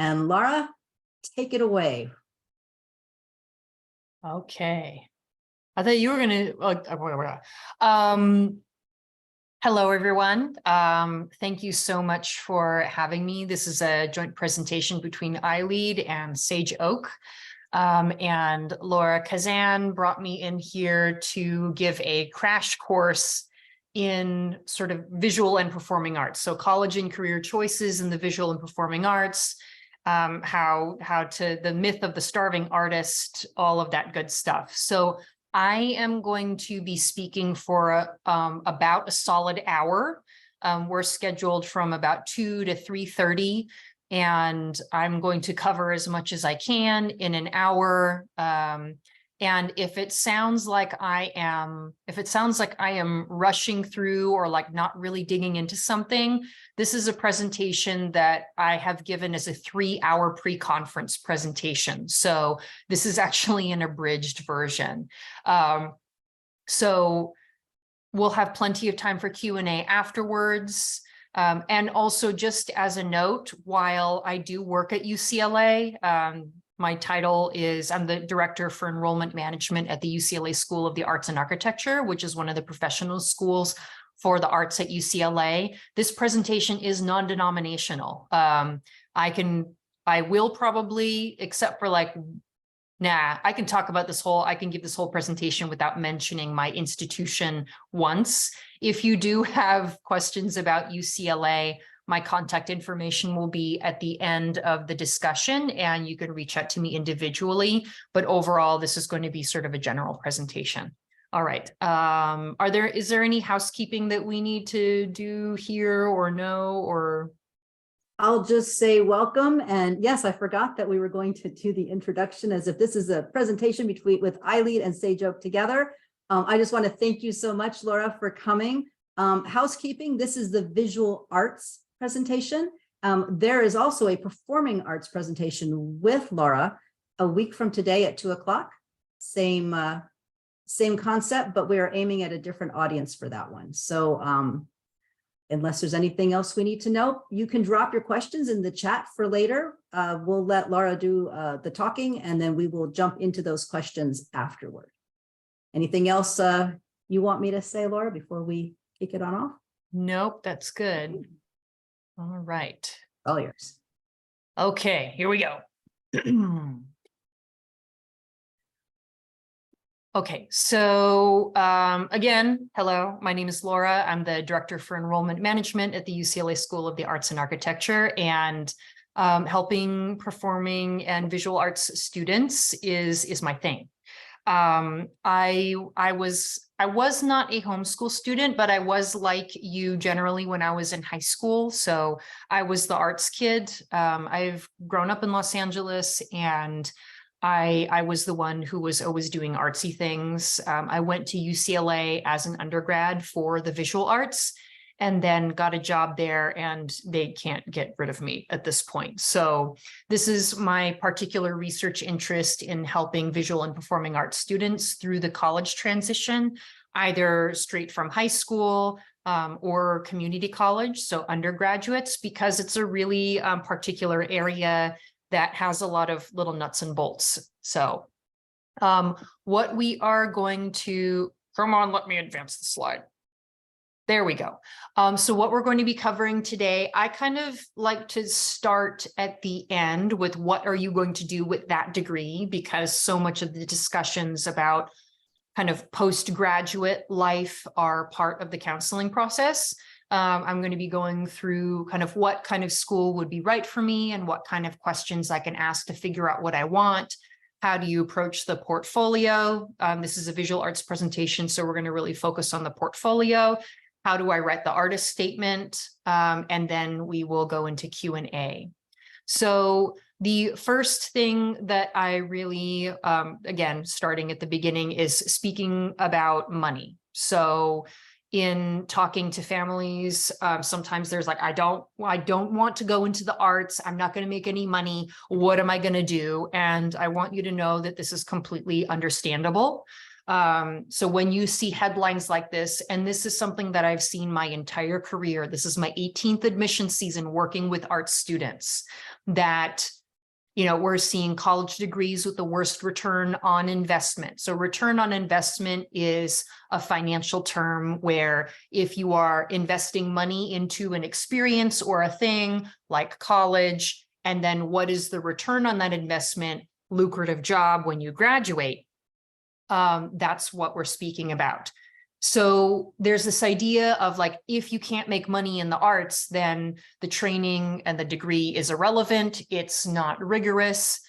And Laura, take it away. Okay. I thought you were going to, hello, everyone. Thank you so much for having me. This is a joint presentation between iLEAD and Sage Oak. And Laura Kazan brought me in here to give a crash course in sort of visual and performing arts. So college and career choices in the visual and performing arts, how to the myth of the starving artist, all of that good stuff. So I am going to be speaking for about a solid hour. We're scheduled from about 2 to 3:30, and I'm going to cover as much as I can in an hour. And if it sounds like I am rushing through or like not really digging into something, this is a presentation that I have given as a 3-hour pre-conference presentation. So this is actually an abridged version. So we'll have plenty of time for Q&A afterwards. And also, just as a note, while I do work at UCLA, my title is, I'm the Director for Enrollment Management at the UCLA School of the Arts and Architecture, which is one of the professional schools for the arts at UCLA. This presentation is non-denominational. I will probably, except for like, I can talk about I can give this whole presentation without mentioning my institution once. If you do have questions about UCLA, my contact information will be at the end of the discussion, and you can reach out to me individually. But overall, this is going to be sort of a general presentation. All right. Is there any housekeeping that we need to do here or no, or? I'll just say welcome. And yes, I forgot that we were going to do the introduction as if this is a presentation with iLEAD and Sage Oak together. I just want to thank you so much, Laura, for coming. Housekeeping, this is the visual arts presentation. There is also a performing arts presentation with Laura a week from today at 2 o'clock. Same concept, but we are aiming at a different audience for that one. So unless there's anything else we need to know, you can drop your questions in the chat for later. We'll let Laura do the talking, and then we will jump into those questions afterward. Anything else you want me to say, Laura, before we kick it on off? Nope, that's good. All right. All yours. Okay, here we go. Okay, so again, hello, my name is Laura. I'm the Director for Enrollment Management at the UCLA School of the Arts and Architecture, and helping performing and visual arts students is my thing. I was not a homeschool student, but I was like you generally when I was in high school. So I was the arts kid. I've grown up in Los Angeles, and I was the one who was always doing artsy things. I went to UCLA as an undergrad for the visual arts, and then got a job there, and they can't get rid of me at this point. So this is my particular research interest in helping visual and performing arts students through the college transition, either straight from high school or community college, so undergraduates, because it's a really particular area that has a lot of little nuts and bolts. So what we are going to, come on, let me advance the slide. There we go. So what we're going to be covering today, I kind of like to start at the end with what are you going to do with that degree, because so much of the discussions about kind of postgraduate life are part of the counseling process. I'm going to be going through kind of what kind of school would be right for me and what kind of questions I can ask to figure out what I want. How do you approach the portfolio? This is a visual arts presentation, so we're going to really focus on the portfolio. How do I write the artist statement? And then we will go into Q&A. So the first thing that I really, again, starting at the beginning, is speaking about money. So in talking to families, sometimes there's like, I don't want to go into the arts. I'm not going to make any money. What am I going to do? And I want you to know that this is completely understandable. So when you see headlines like this, and this is something that I've seen my entire career, this is my 18th admission season working with arts students, that we're seeing college degrees with the worst return on investment. So return on investment is a financial term where if you are investing money into an experience or a thing like college, and then what is the return on that investment, lucrative job when you graduate, that's what we're speaking about. So there's this idea of like, if you can't make money in the arts, then the training and the degree is irrelevant. It's not rigorous.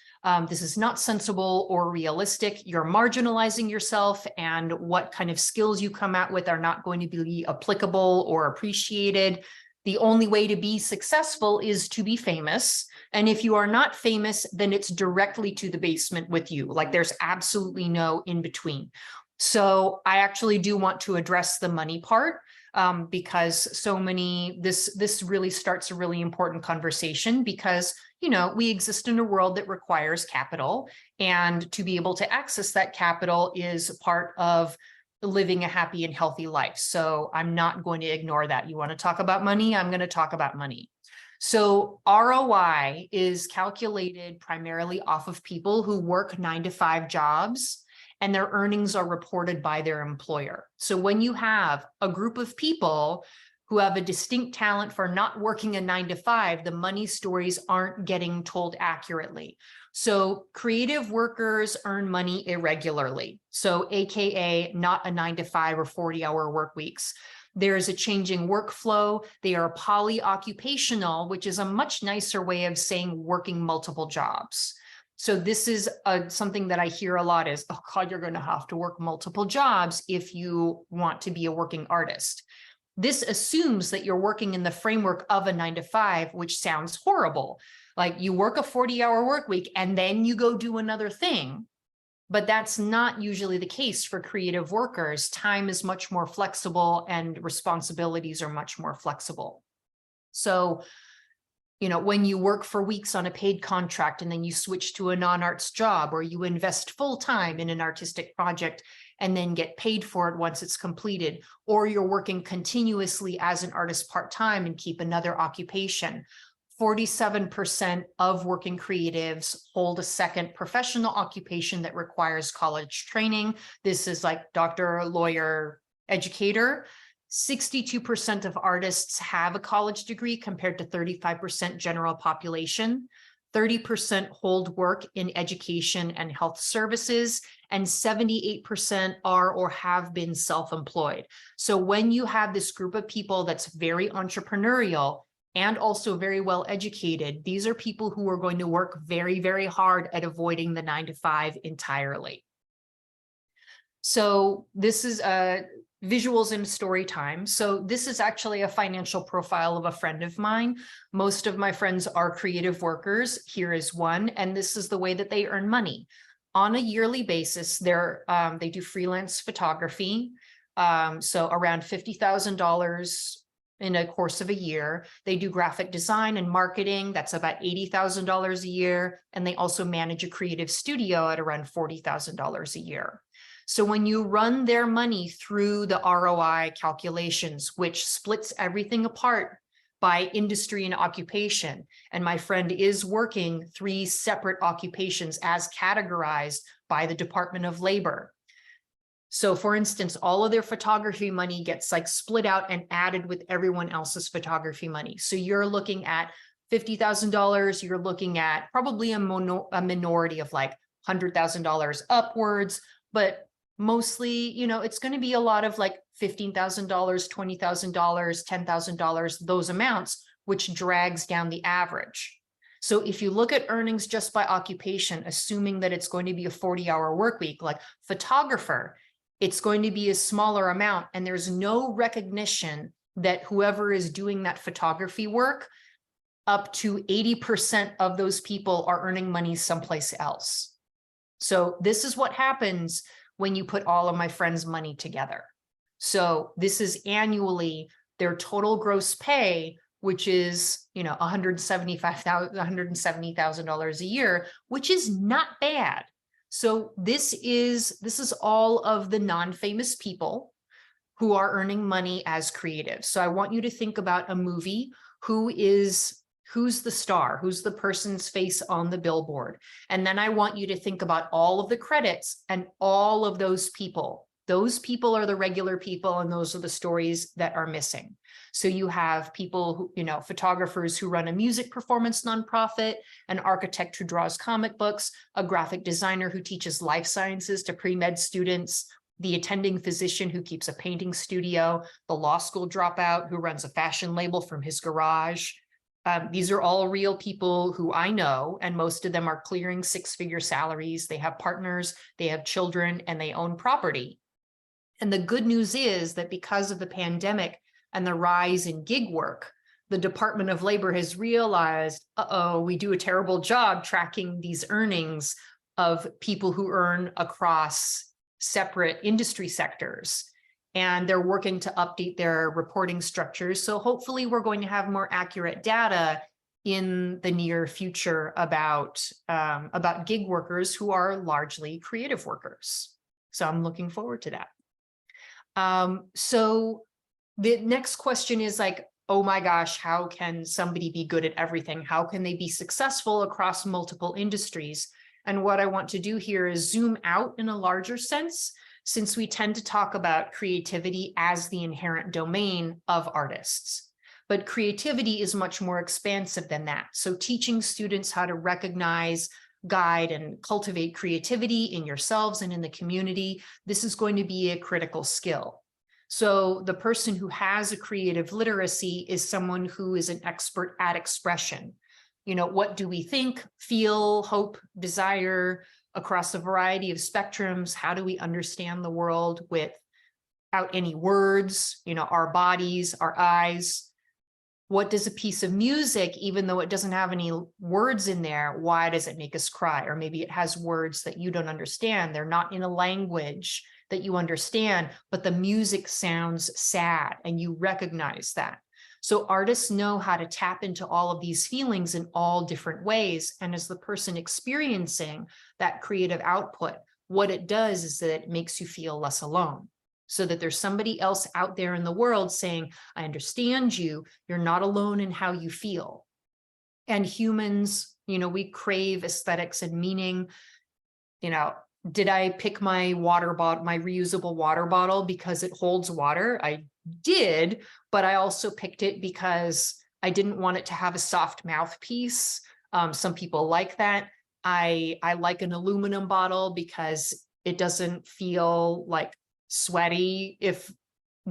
This is not sensible or realistic. You're marginalizing yourself, and what kind of skills you come out with are not going to be applicable or appreciated. The only way to be successful is to be famous. And if you are not famous, then it's directly to the basement with you. Like there's absolutely no in between. So I actually do want to address the money part, because this really starts a really important conversation, because, we exist in a world that requires capital, and to be able to access that capital is part of living a happy and healthy life. So I'm not going to ignore that. You want to talk about money? I'm going to talk about money. So ROI is calculated primarily off of people who work 9-to-5 jobs, and their earnings are reported by their employer. So when you have a group of people who have a distinct talent for not working a 9-to-5, the money stories aren't getting told accurately. So creative workers earn money irregularly. So AKA not a 9-to-5 or 40-hour work weeks. There is a changing workflow. They are polyoccupational, which is a much nicer way of saying working multiple jobs. So this is something that I hear a lot is, oh God, you're going to have to work multiple jobs if you want to be a working artist. This assumes that you're working in the framework of a 9-to-5, which sounds horrible. Like you work a 40-hour work week and then you go do another thing. But that's not usually the case for creative workers. Time is much more flexible and responsibilities are much more flexible. So when you work for weeks on a paid contract and then you switch to a non-arts job, or you invest full time in an artistic project and then get paid for it once it's completed, or you're working continuously as an artist part-time and keep another occupation. 47% of working creatives hold a second professional occupation that requires college training. This is like doctor, lawyer, educator. 62% of artists have a college degree compared to 35% general population. 30% hold work in education and health services, and 78% are or have been self-employed. So when you have this group of people that's very entrepreneurial and also very well educated, these are people who are going to work very, very hard at avoiding the 9-to-5 entirely. So this is visuals and story time. So this is actually a financial profile of a friend of mine. Most of my friends are creative workers. Here is one, and this is the way that they earn money. On a yearly basis, they do freelance photography. So around $50,000 in a course of a year. They do graphic design and marketing. That's about $80,000 a year. And they also manage a creative studio at around $40,000 a year. So when you run their money through the ROI calculations, which splits everything apart by industry and occupation, and my friend is working 3 separate occupations as categorized by the Department of Labor. So for instance, all of their photography money gets like split out and added with everyone else's photography money. So you're looking at $50,000, you're looking at probably a minority of like $100,000 upwards, but mostly, it's going to be a lot of like $15,000, $20,000, $10,000, those amounts, which drags down the average. So if you look at earnings just by occupation, assuming that it's going to be a 40-hour work week, like photographer, it's going to be a smaller amount, and there's no recognition that whoever is doing that photography work, up to 80% of those people are earning money someplace else. So this is what happens when you put all of my friends' money together. So this is annually their total gross pay, which is, $170,000 a year, which is not bad. So this is all of the non-famous people who are earning money as creatives. So I want you to think about a movie. Who's the star? Who's the person's face on the billboard? And then I want you to think about all of the credits and all of those people. Those people are the regular people, and those are the stories that are missing. So you have people who, you know, photographers who run a music performance nonprofit, an architect who draws comic books, a graphic designer who teaches life sciences to pre-med students, the attending physician who keeps a painting studio, the law school dropout who runs a fashion label from his garage. These are all real people who I know, and most of them are clearing six-figure salaries. They have partners, they have children, and they own property. And the good news is that because of the pandemic and the rise in gig work, the Department of Labor has realized, we do a terrible job tracking these earnings of people who earn across separate industry sectors. And they're working to update their reporting structures. So hopefully we're going to have more accurate data in the near future about gig workers who are largely creative workers. So I'm looking forward to that. So the next question is like, oh my gosh, how can somebody be good at everything? How can they be successful across multiple industries? And what I want to do here is zoom out in a larger sense, since we tend to talk about creativity as the inherent domain of artists. But creativity is much more expansive than that. So teaching students how to recognize, guide, and cultivate creativity in yourselves and in the community, this is going to be a critical skill. So the person who has a creative literacy is someone who is an expert at expression. You know, what do we think, feel, hope, desire across a variety of spectrums? How do we understand the world without any words, you know, our bodies, our eyes? What does a piece of music, even though it doesn't have any words in there, why does it make us cry? Or maybe it has words that you don't understand. They're not in a language that you understand, but the music sounds sad and you recognize that. So artists know how to tap into all of these feelings in all different ways. And as the person experiencing that creative output, what it does is that it makes you feel less alone. So that there's somebody else out there in the world saying, I understand you, you're not alone in how you feel. And humans, you know, we crave aesthetics and meaning. You know, did I pick my water bottle, my reusable water bottle because it holds water? I did, but I also picked it because I didn't want it to have a soft mouthpiece. Some people like that. I like an aluminum bottle because it doesn't feel like sweaty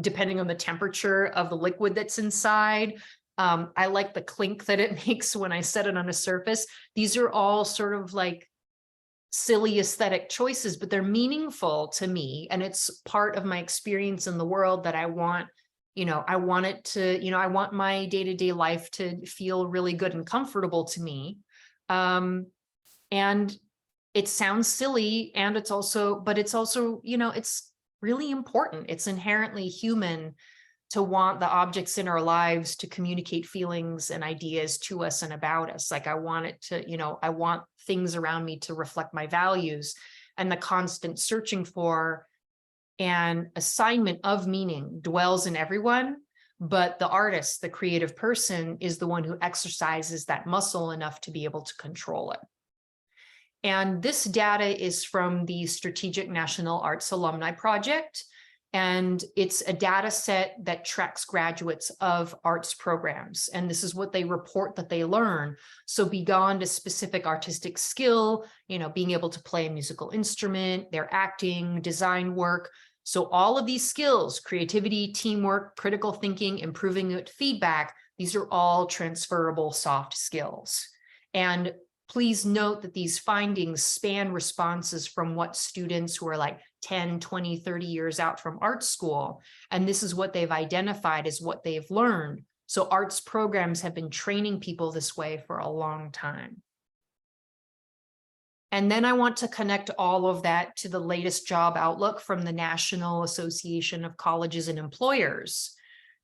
depending on the temperature of the liquid that's inside. I like the clink that it makes when I set it on a surface. These are all sort of like silly aesthetic choices, but they're meaningful to me. And it's part of my experience in the world that I want, you know, I want it to, you know, I want my day-to-day life to feel really good and comfortable to me. And it sounds silly, and it's also, you know, it's really important. It's inherently human to want the objects in our lives to communicate feelings and ideas to us and about us. Like I want it to, you know, I want things around me to reflect my values, and the constant searching for and assignment of meaning dwells in everyone. But the artist, the creative person, is the one who exercises that muscle enough to be able to control it. And this data is from the Strategic National Arts Alumni Project. And it's a data set that tracks graduates of arts programs. And this is what they report that they learn. So beyond a specific artistic skill, you know, being able to play a musical instrument, their acting, design work. So all of these skills, creativity, teamwork, critical thinking, improving feedback, these are all transferable soft skills. And please note that these findings span responses from what students who are like 10, 20, 30 years out from art school. And this is what they've identified as what they've learned. So arts programs have been training people this way for a long time. And then I want to connect all of that to the latest job outlook from the National Association of Colleges and Employers.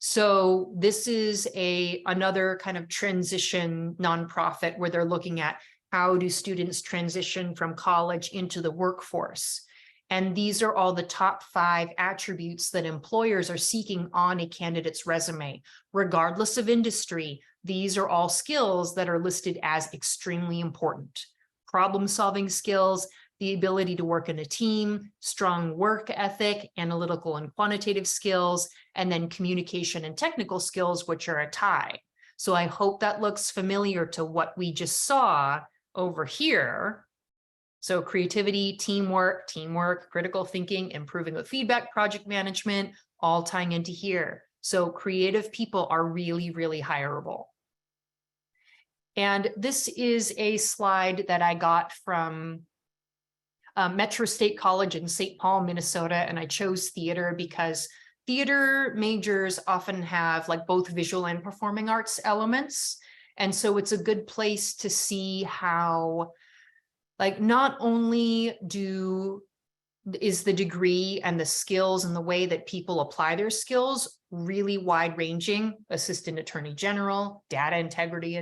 So this is another kind of transition nonprofit where they're looking at How do students transition from college into the workforce? And these are all the top 5 attributes that employers are seeking on a candidate's resume. Regardless of industry, these are all skills that are listed as extremely important. Problem-solving skills, the ability to work in a team, strong work ethic, analytical and quantitative skills, and then communication and technical skills, which are a tie. So I hope that looks familiar to what we just saw over here. So creativity, teamwork, critical thinking, improving with feedback, project management, all tying into here. So creative people are really, really hireable. And this is a slide that I got from Metro State College in St. Paul, Minnesota. And I chose theater because theater majors often have like both visual and performing arts elements. And so it's a good place to see how, like, not only is the degree and the skills and the way that people apply their skills really wide ranging: assistant attorney general, data integrity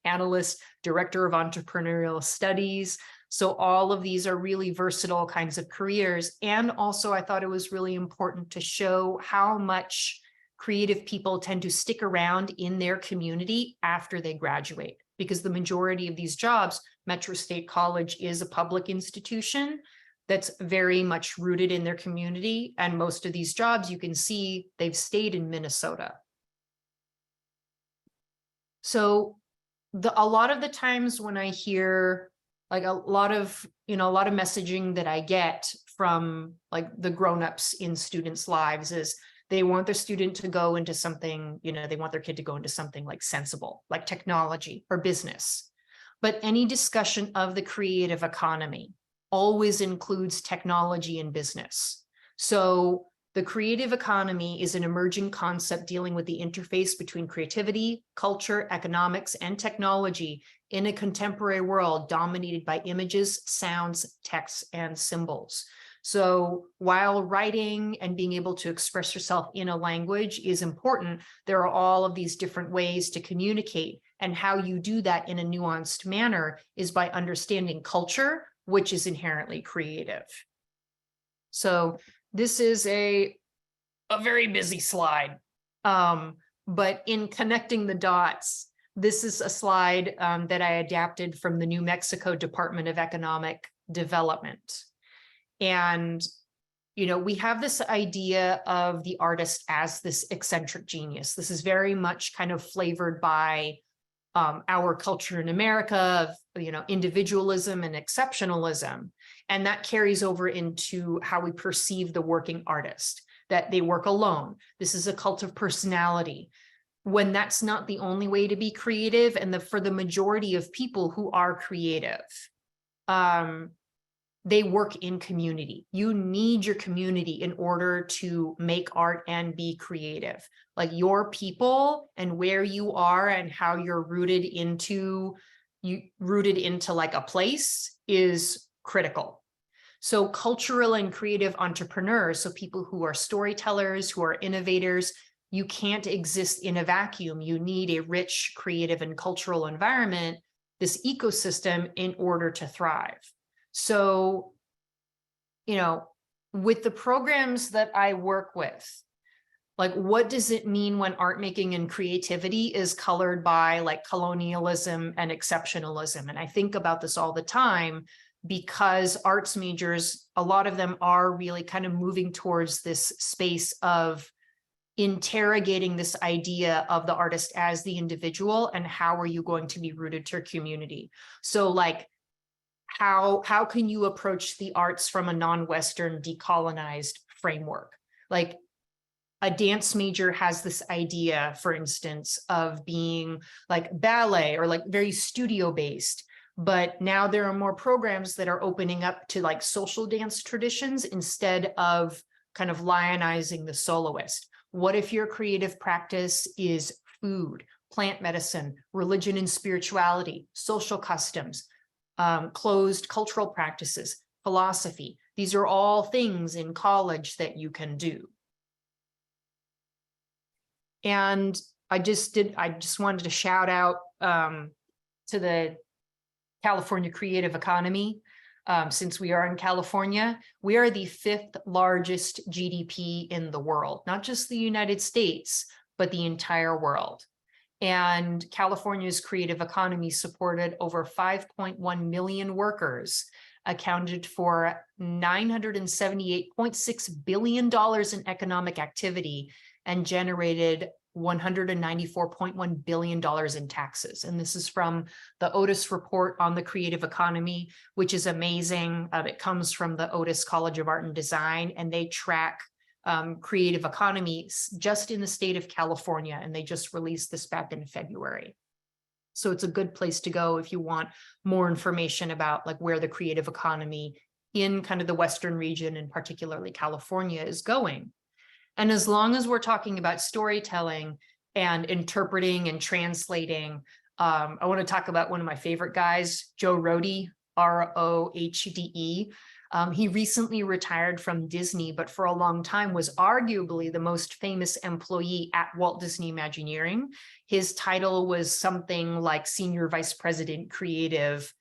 analyst, director of entrepreneurial studies. So all of these are really versatile kinds of careers. And also I thought it was really important to show how much creative people tend to stick around in their community after they graduate, because the majority of these jobs, Metro State College is a public institution that's very much rooted in their community. And most of these jobs, you can see they've stayed in Minnesota. So a lot of the times when I hear like a lot of messaging that I get from like the grownups in students' lives is they want their student to go into something, they want their kid to go into something like sensible, like technology or business. But any discussion of the creative economy always includes technology and business. So the creative economy is an emerging concept dealing with the interface between creativity, culture, economics, and technology in a contemporary world dominated by images, sounds, texts, and symbols. So while writing and being able to express yourself in a language is important, there are all of these different ways to communicate. And how you do that in a nuanced manner is by understanding culture, which is inherently creative. So this is a very busy slide, but in connecting the dots, this is a slide that I adapted from the New Mexico Department of Economic Development. And, we have this idea of the artist as this eccentric genius. This is very much kind of flavored by our culture in America of, individualism and exceptionalism. And that carries over into how we perceive the working artist, that they work alone. This is a cult of personality, when that's not the only way to be creative. And for the majority of people who are creative, they work in community. You need your community in order to make art and be creative. Like your people and where you are and how you're rooted into like a place is critical. So cultural and creative entrepreneurs, so people who are storytellers, who are innovators, you can't exist in a vacuum. You need a rich, creative, and cultural environment, this ecosystem, in order to thrive. So, with the programs that I work with, like, what does it mean when art making and creativity is colored by like colonialism and exceptionalism? And I think about this all the time because arts majors, a lot of them are really kind of moving towards this space of interrogating this idea of the artist as the individual and how are you going to be rooted to your community. So like, how can you approach the arts from a non-Western decolonized framework? Like a dance major has this idea, for instance, of being like ballet or like very studio based. But now there are more programs that are opening up to like social dance traditions instead of kind of lionizing the soloist. What if your creative practice is food, plant medicine, religion and spirituality, social customs, closed cultural practices, philosophy? These are all things in college that you can do. And I just wanted to shout out to the California creative economy. Since we are in California, we are the 5th largest GDP in the world, not just the United States, but the entire world. And California's creative economy supported over 5.1 million workers, accounted for $978.6 billion in economic activity, and generated $194.1 billion in taxes. And this is from the Otis report on the creative economy, which is amazing. It comes from the Otis College of Art and Design, and they track creative economies just in the state of California. And they just released this back in February. So it's a good place to go if you want more information about like where the creative economy in kind of the Western region and particularly California is going. And as long as we're talking about storytelling and interpreting and translating, I want to talk about one of my favorite guys, Joe Rohde, R-O-H-D-E. He recently retired from Disney, but for a long time was arguably the most famous employee at Walt Disney Imagineering. His title was something like Senior Vice President Creative.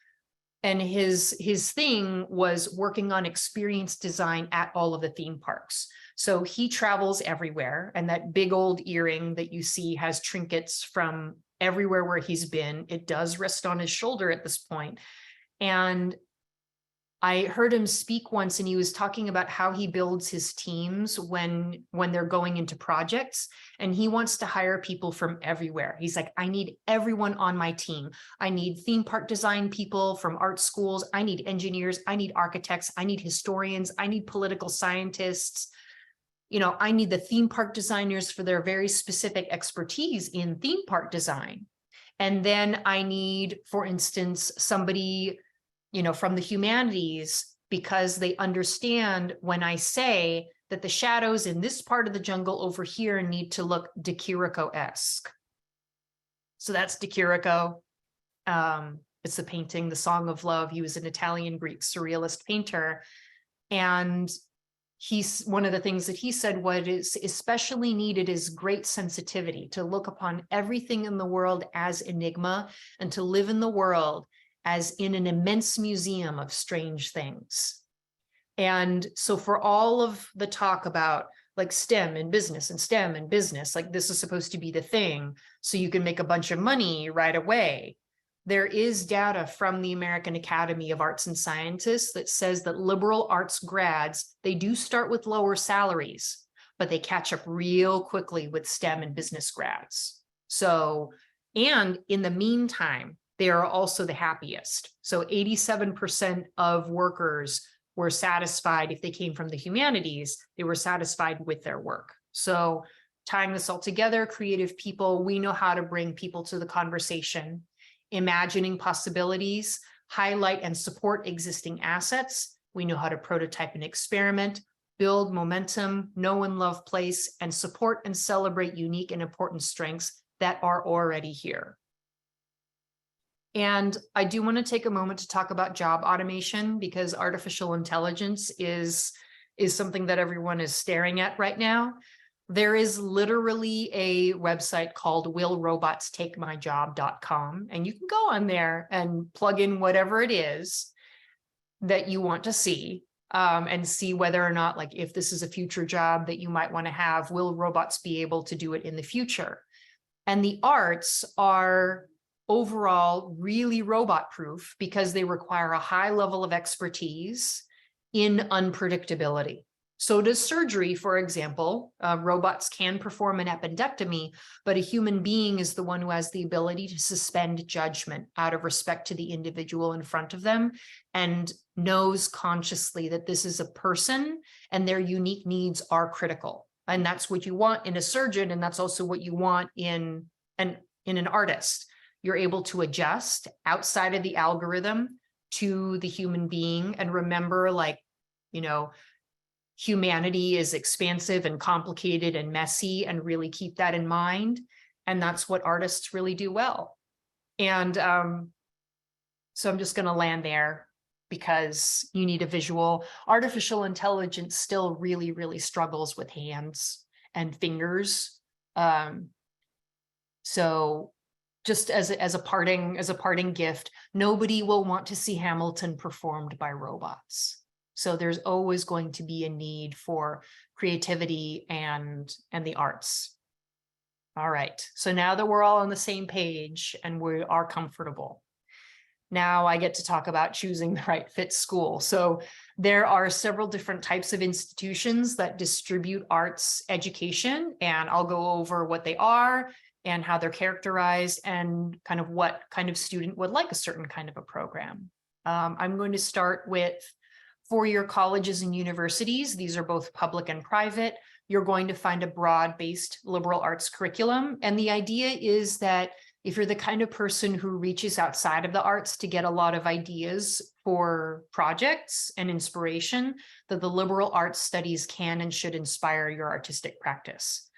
And his thing was working on experience design at all of the theme parks. So he travels everywhere, and that big old earring that you see has trinkets from everywhere where he's been. It does rest on his shoulder at this point. And I heard him speak once, and he was talking about how he builds his teams when they're going into projects, and he wants to hire people from everywhere. He's like, I need everyone on my team. I need theme park design people from art schools. I need engineers. I need architects. I need historians. I need political scientists. You know, I need the theme park designers for their very specific expertise in theme park design. And then I need, for instance, somebody, you know, from the humanities, because they understand when I say that the shadows in this part of the jungle over here need to look De Chirico-esque. So that's De Chirico. It's the painting, The Song of Love. He was an Italian Greek surrealist painter. And one of the things that he said, what is especially needed is great sensitivity, to look upon everything in the world as enigma and to live in the world as in an immense museum of strange things. And so for all of the talk about like STEM and business and STEM and business, like this is supposed to be the thing, so you can make a bunch of money right away. There is data from the American Academy of Arts and Sciences that says that liberal arts grads, they do start with lower salaries, but they catch up real quickly with STEM and business grads. So, and in the meantime, they are also the happiest. So 87% of workers were satisfied if they came from the humanities, they were satisfied with their work. So tying this all together, creative people, we know how to bring people to the conversation, imagining possibilities, highlight and support existing assets. We know how to prototype and experiment, build momentum, know and love place, and support and celebrate unique and important strengths that are already here. And I do want to take a moment to talk about job automation, because artificial intelligence is something that everyone is staring at right now. There is literally a website called willrobotstakemyjob.com, and you can go on there and plug in whatever it is that you want to see, and see whether or not, like, if this is a future job that you might want to have, will robots be able to do it in the future? And the arts are overall really robot proof because they require a high level of expertise in unpredictability. So does surgery, for example. Robots can perform an appendectomy, but a human being is the one who has the ability to suspend judgment out of respect to the individual in front of them, and knows consciously that this is a person and their unique needs are critical. And that's what you want in a surgeon, and that's also what you want in an artist. You're able to adjust outside of the algorithm to the human being, and remember, like, you know, humanity is expansive and complicated and messy, and really keep that in mind. And that's what artists really do well. And so I'm just going to land there, because you need a visual. Artificial intelligence still really, really struggles with hands and fingers. So just as a parting gift, nobody will want to see Hamilton performed by robots. So there's always going to be a need for creativity and the arts. All right, so now that we're all on the same page and we are comfortable, now I get to talk about choosing the right fit school. So there are several different types of institutions that distribute arts education, and I'll go over what they are and how they're characterized and kind of what kind of student would like a certain kind of a program. I'm going to start with four-year colleges and universities. These are both public and private. You're going to find a broad-based liberal arts curriculum. And the idea is that if you're the kind of person who reaches outside of the arts to get a lot of ideas for projects and inspiration, that the liberal arts studies can and should inspire your artistic practice.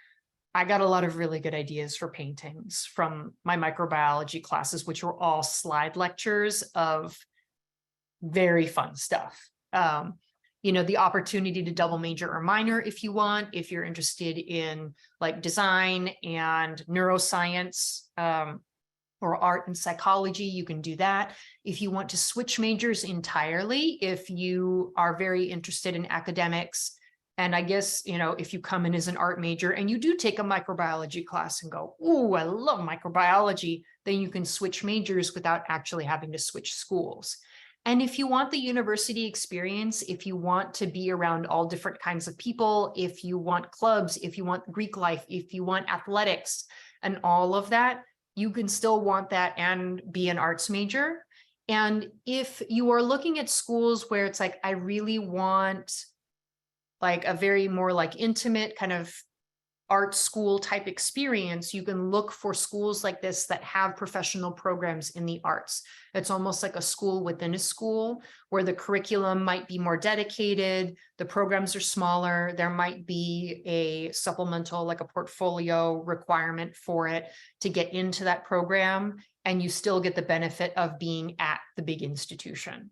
I got a lot of really good ideas for paintings from my microbiology classes, which were all slide lectures of very fun stuff. You know, the opportunity to double major or minor if you want, if you're interested in like design and neuroscience, or art and psychology, you can do that. If you want to switch majors entirely, if you are very interested in academics, and I guess, you know, if you come in as an art major and you do take a microbiology class and go, "Ooh, I love microbiology," then you can switch majors without actually having to switch schools. And if you want the university experience, if you want to be around all different kinds of people, if you want clubs, if you want Greek life, if you want athletics and all of that, you can still want that and be an arts major. And if you are looking at schools where it's like, I really want like a very more like intimate kind of art school type experience, you can look for schools like this that have professional programs in the arts. It's almost like a school within a school where the curriculum might be more dedicated, the programs are smaller, there might be a supplemental, like a portfolio requirement for it to get into that program, and you still get the benefit of being at the big institution.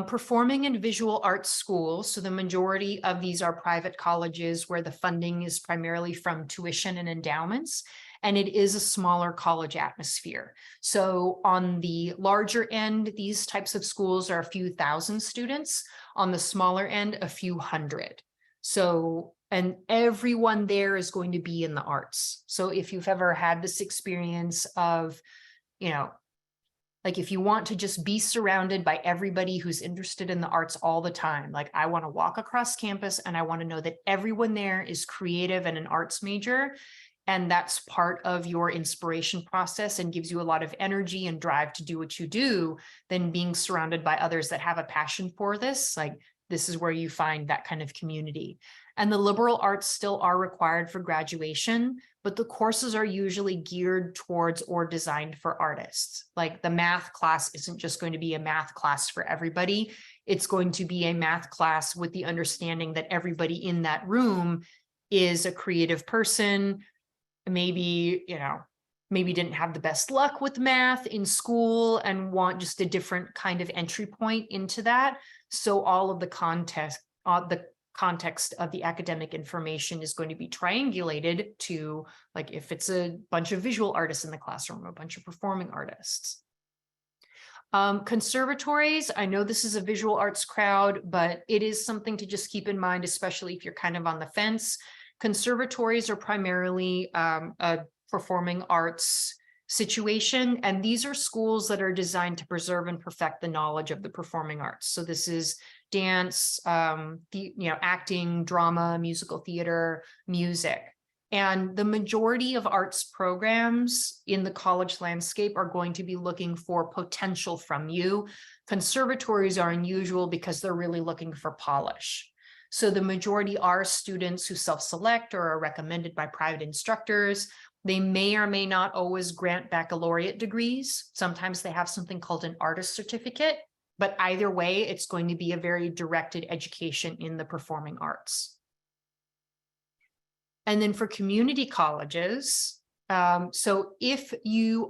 Performing and visual arts schools. So the majority of these are private colleges where the funding is primarily from tuition and endowments, and it is a smaller college atmosphere. So on the larger end, these types of schools are a few thousand students. On the smaller end, a few hundred. So, and everyone there is going to be in the arts. So if you've ever had this experience of, you know, like if you want to just be surrounded by everybody who's interested in the arts all the time, like I want to walk across campus and I want to know that everyone there is creative and an arts major, and that's part of your inspiration process and gives you a lot of energy and drive to do what you do, then being surrounded by others that have a passion for this, like this is where you find that kind of community. And the liberal arts still are required for graduation, but the courses are usually geared towards or designed for artists. Like the math class isn't just going to be a math class for everybody. It's going to be a math class with the understanding that everybody in that room is a creative person. Maybe, you know, maybe didn't have the best luck with math in school and want just a different kind of entry point into that. So all of the context of the academic information is going to be triangulated to, like, if it's a bunch of visual artists in the classroom, a bunch of performing artists. Conservatories, I know this is a visual arts crowd, but it is something to just keep in mind, especially if you're kind of on the fence. Conservatories are primarily a performing arts situation, and these are schools that are designed to preserve and perfect the knowledge of the performing arts. So this is dance, acting, drama, musical theater, music. And the majority of arts programs in the college landscape are going to be looking for potential from you. Conservatories are unusual because they're really looking for polish. So the majority are students who self-select or are recommended by private instructors. They may or may not always grant baccalaureate degrees. Sometimes they have something called an artist certificate, but either way, it's going to be a very directed education in the performing arts. And then for community colleges, so if you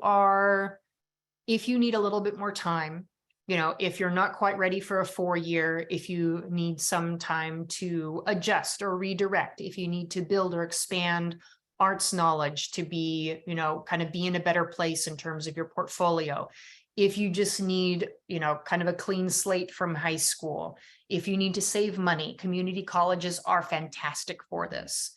need a little bit more time, you know, if you're not quite ready for a 4-year, if you need some time to adjust or redirect, if you need to build or expand arts knowledge to be, kind of be in a better place in terms of your portfolio. If you just need, kind of a clean slate from high school, if you need to save money, community colleges are fantastic for this.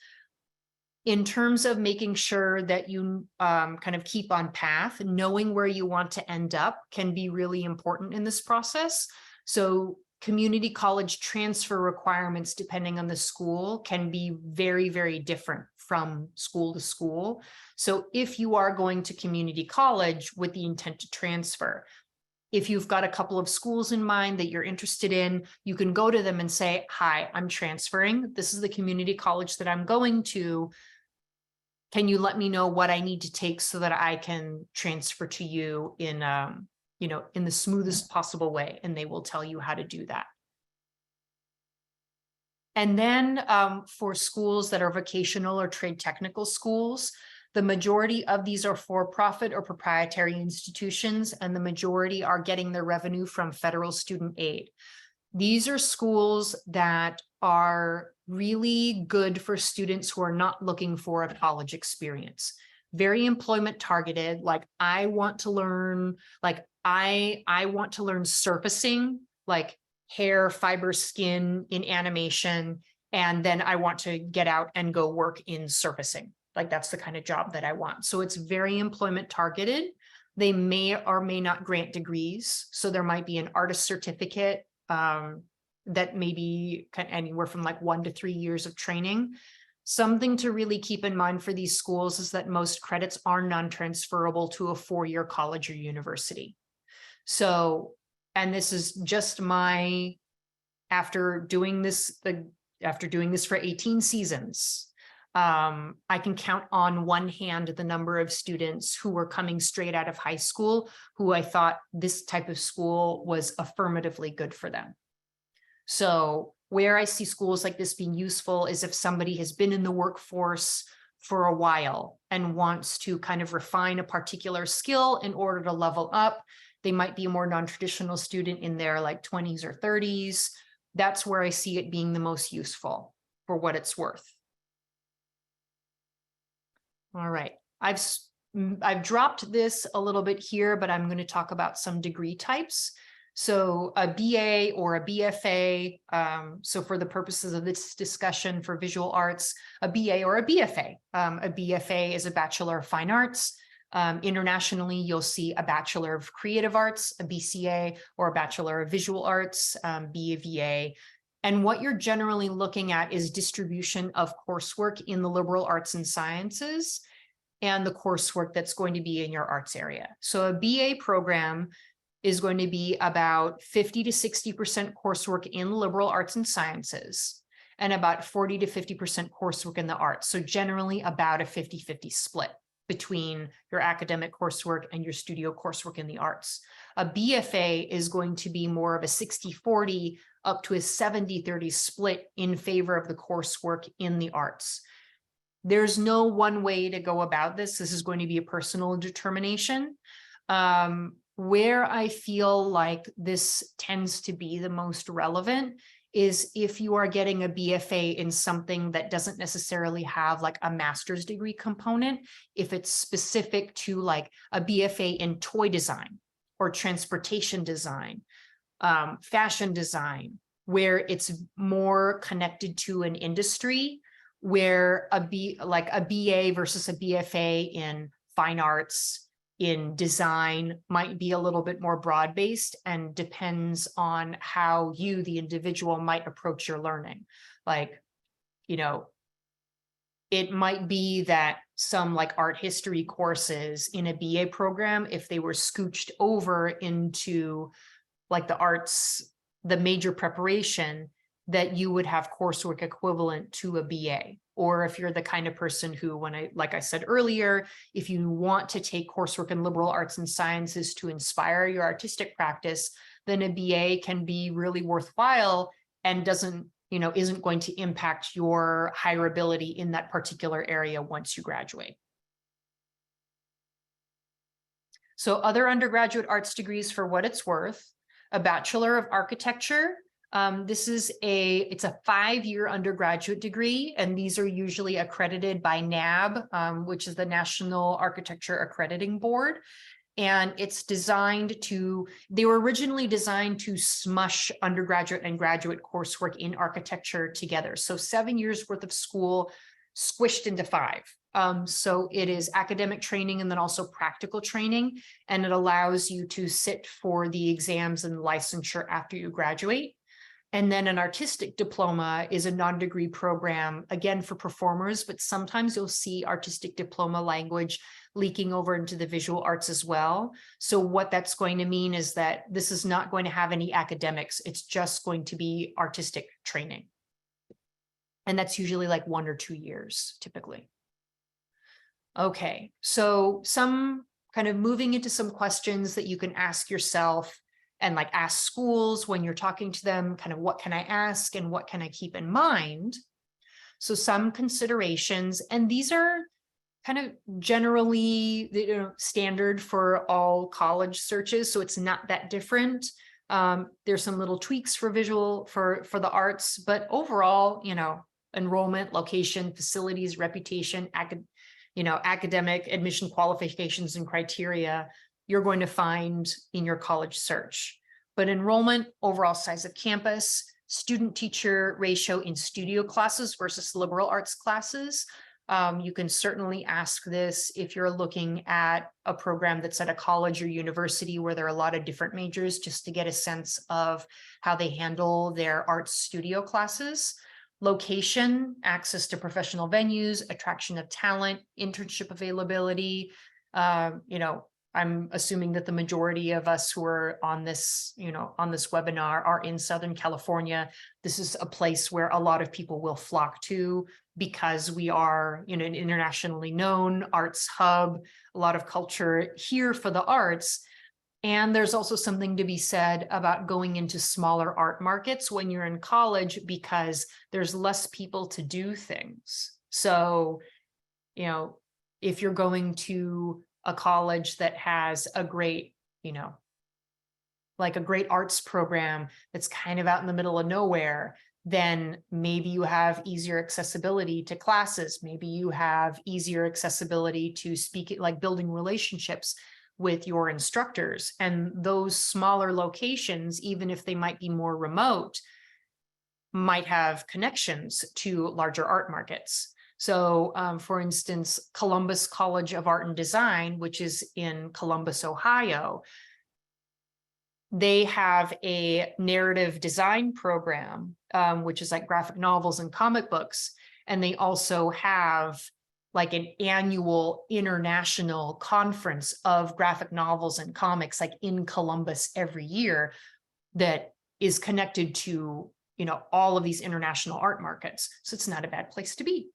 In terms of making sure that you kind of keep on path, knowing where you want to end up can be really important in this process. So community college transfer requirements, depending on the school, can be very, very different from school to school. So if you are going to community college with the intent to transfer, if you've got a couple of schools in mind that you're interested in, you can go to them and say, hi, I'm transferring. This is the community college that I'm going to. Can you let me know what I need to take so that I can transfer to you in, in the smoothest possible way? And they will tell you how to do that. And then for schools that are vocational or trade technical schools, the majority of these are for-profit or proprietary institutions, and the majority are getting their revenue from federal student aid. These are schools that are really good for students who are not looking for a college experience. Very employment targeted, like I want to learn, like I want to learn surfacing, like hair, fiber, skin in animation, and then I want to get out and go work in surfacing. Like that's the kind of job that I want. So it's very employment targeted. They may or may not grant degrees. So there might be an artist certificate that may be anywhere from like 1 to 3 years of training. Something to really keep in mind for these schools is that most credits are non-transferable to a 4-year college or university. So, and this is just my, after doing this for 18 seasons, I can count on one hand the number of students who were coming straight out of high school who I thought this type of school was affirmatively good for them. So where I see schools like this being useful is if somebody has been in the workforce for a while and wants to kind of refine a particular skill in order to level up. They might be a more non-traditional student in their like 20s or 30s. That's where I see it being the most useful for what it's worth. All right, I've dropped this a little bit here, but I'm going to talk about some degree types. So a BA or a BFA, so for the purposes of this discussion for visual arts, a BA or a BFA. A BFA is a Bachelor of Fine Arts. Internationally, you'll see a Bachelor of Creative Arts, a BCA, or a Bachelor of Visual Arts, BAVA. And what you're generally looking at is distribution of coursework in the liberal arts and sciences and the coursework that's going to be in your arts area. So a BA program is going to be about 50 to 60% coursework in liberal arts and sciences and about 40 to 50% coursework in the arts. So generally about a 50-50 split between your academic coursework and your studio coursework in the arts. A BFA is going to be more of a 60-40 up to a 70-30 split in favor of the coursework in the arts. There's no one way to go about this. This is going to be a personal determination. Where I feel like this tends to be the most relevant is if you are getting a BFA in something that doesn't necessarily have like a master's degree component, if it's specific to like a BFA in toy design or transportation design, fashion design, where it's more connected to an industry, where a BA versus a BFA in fine arts, in design might be a little bit more broad-based and depends on how you, the individual, might approach your learning. Like, it might be that some like art history courses in a BA program, if they were scooched over into like the arts, the major preparation, that you would have coursework equivalent to a BA. Or if you're the kind of person who, like I said earlier, if you want to take coursework in liberal arts and sciences to inspire your artistic practice, then a BA can be really worthwhile and isn't going to impact your hireability in that particular area once you graduate. So other undergraduate arts degrees, for what it's worth, a Bachelor of Architecture It's a 5-year undergraduate degree, and these are usually accredited by NAB, which is the National Architecture Accrediting Board. And they were originally designed to smush undergraduate and graduate coursework in architecture together. So 7 years worth of school squished into 5. So it is academic training and then also practical training, and it allows you to sit for the exams and licensure after you graduate. And then an artistic diploma is a non-degree program, again, for performers, but sometimes you'll see artistic diploma language leaking over into the visual arts as well. So what that's going to mean is that this is not going to have any academics. It's just going to be artistic training. And that's usually like 1 or 2 years, typically. Okay, so some kind of moving into some questions that you can ask yourself and like ask schools when you're talking to them, kind of what can I ask and what can I keep in mind? So some considerations, and these are kind of generally standard for all college searches, so it's not that different. There's some little tweaks for visual for the arts, but overall, enrollment, location, facilities, reputation, academic admission qualifications and criteria you're going to find in your college search. But enrollment, overall size of campus, student-teacher ratio in studio classes versus liberal arts classes. You can certainly ask this if you're looking at a program that's at a college or university where there are a lot of different majors, just to get a sense of how they handle their arts studio classes. Location, access to professional venues, attraction of talent, internship availability. I'm assuming that the majority of us who are on this, on this webinar are in Southern California. This is a place where a lot of people will flock to because we are, an internationally known arts hub, a lot of culture here for the arts. And there's also something to be said about going into smaller art markets when you're in college because there's less people to do things. So, if you're going to a college that has a great, like a great arts program that's kind of out in the middle of nowhere, then maybe you have easier accessibility to classes. Maybe you have easier accessibility to speaking, like building relationships with your instructors. And those smaller locations, even if they might be more remote, might have connections to larger art markets. So for instance, Columbus College of Art and Design, which is in Columbus, Ohio, they have a narrative design program, which is like graphic novels and comic books. And they also have like an annual international conference of graphic novels and comics, like in Columbus every year, that is connected to, all of these international art markets. So it's not a bad place to be.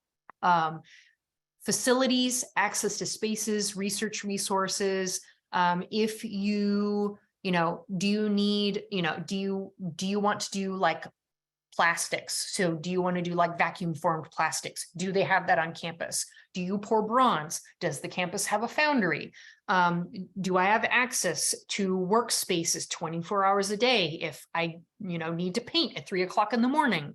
Facilities, access to spaces, research resources. If you, do you need, do you want to do like plastics? So do you want to do like vacuum formed plastics? Do they have that on campus? Do you pour bronze? Does the campus have a foundry? Do I have access to workspaces 24 hours a day if I, need to paint at 3 o'clock in the morning?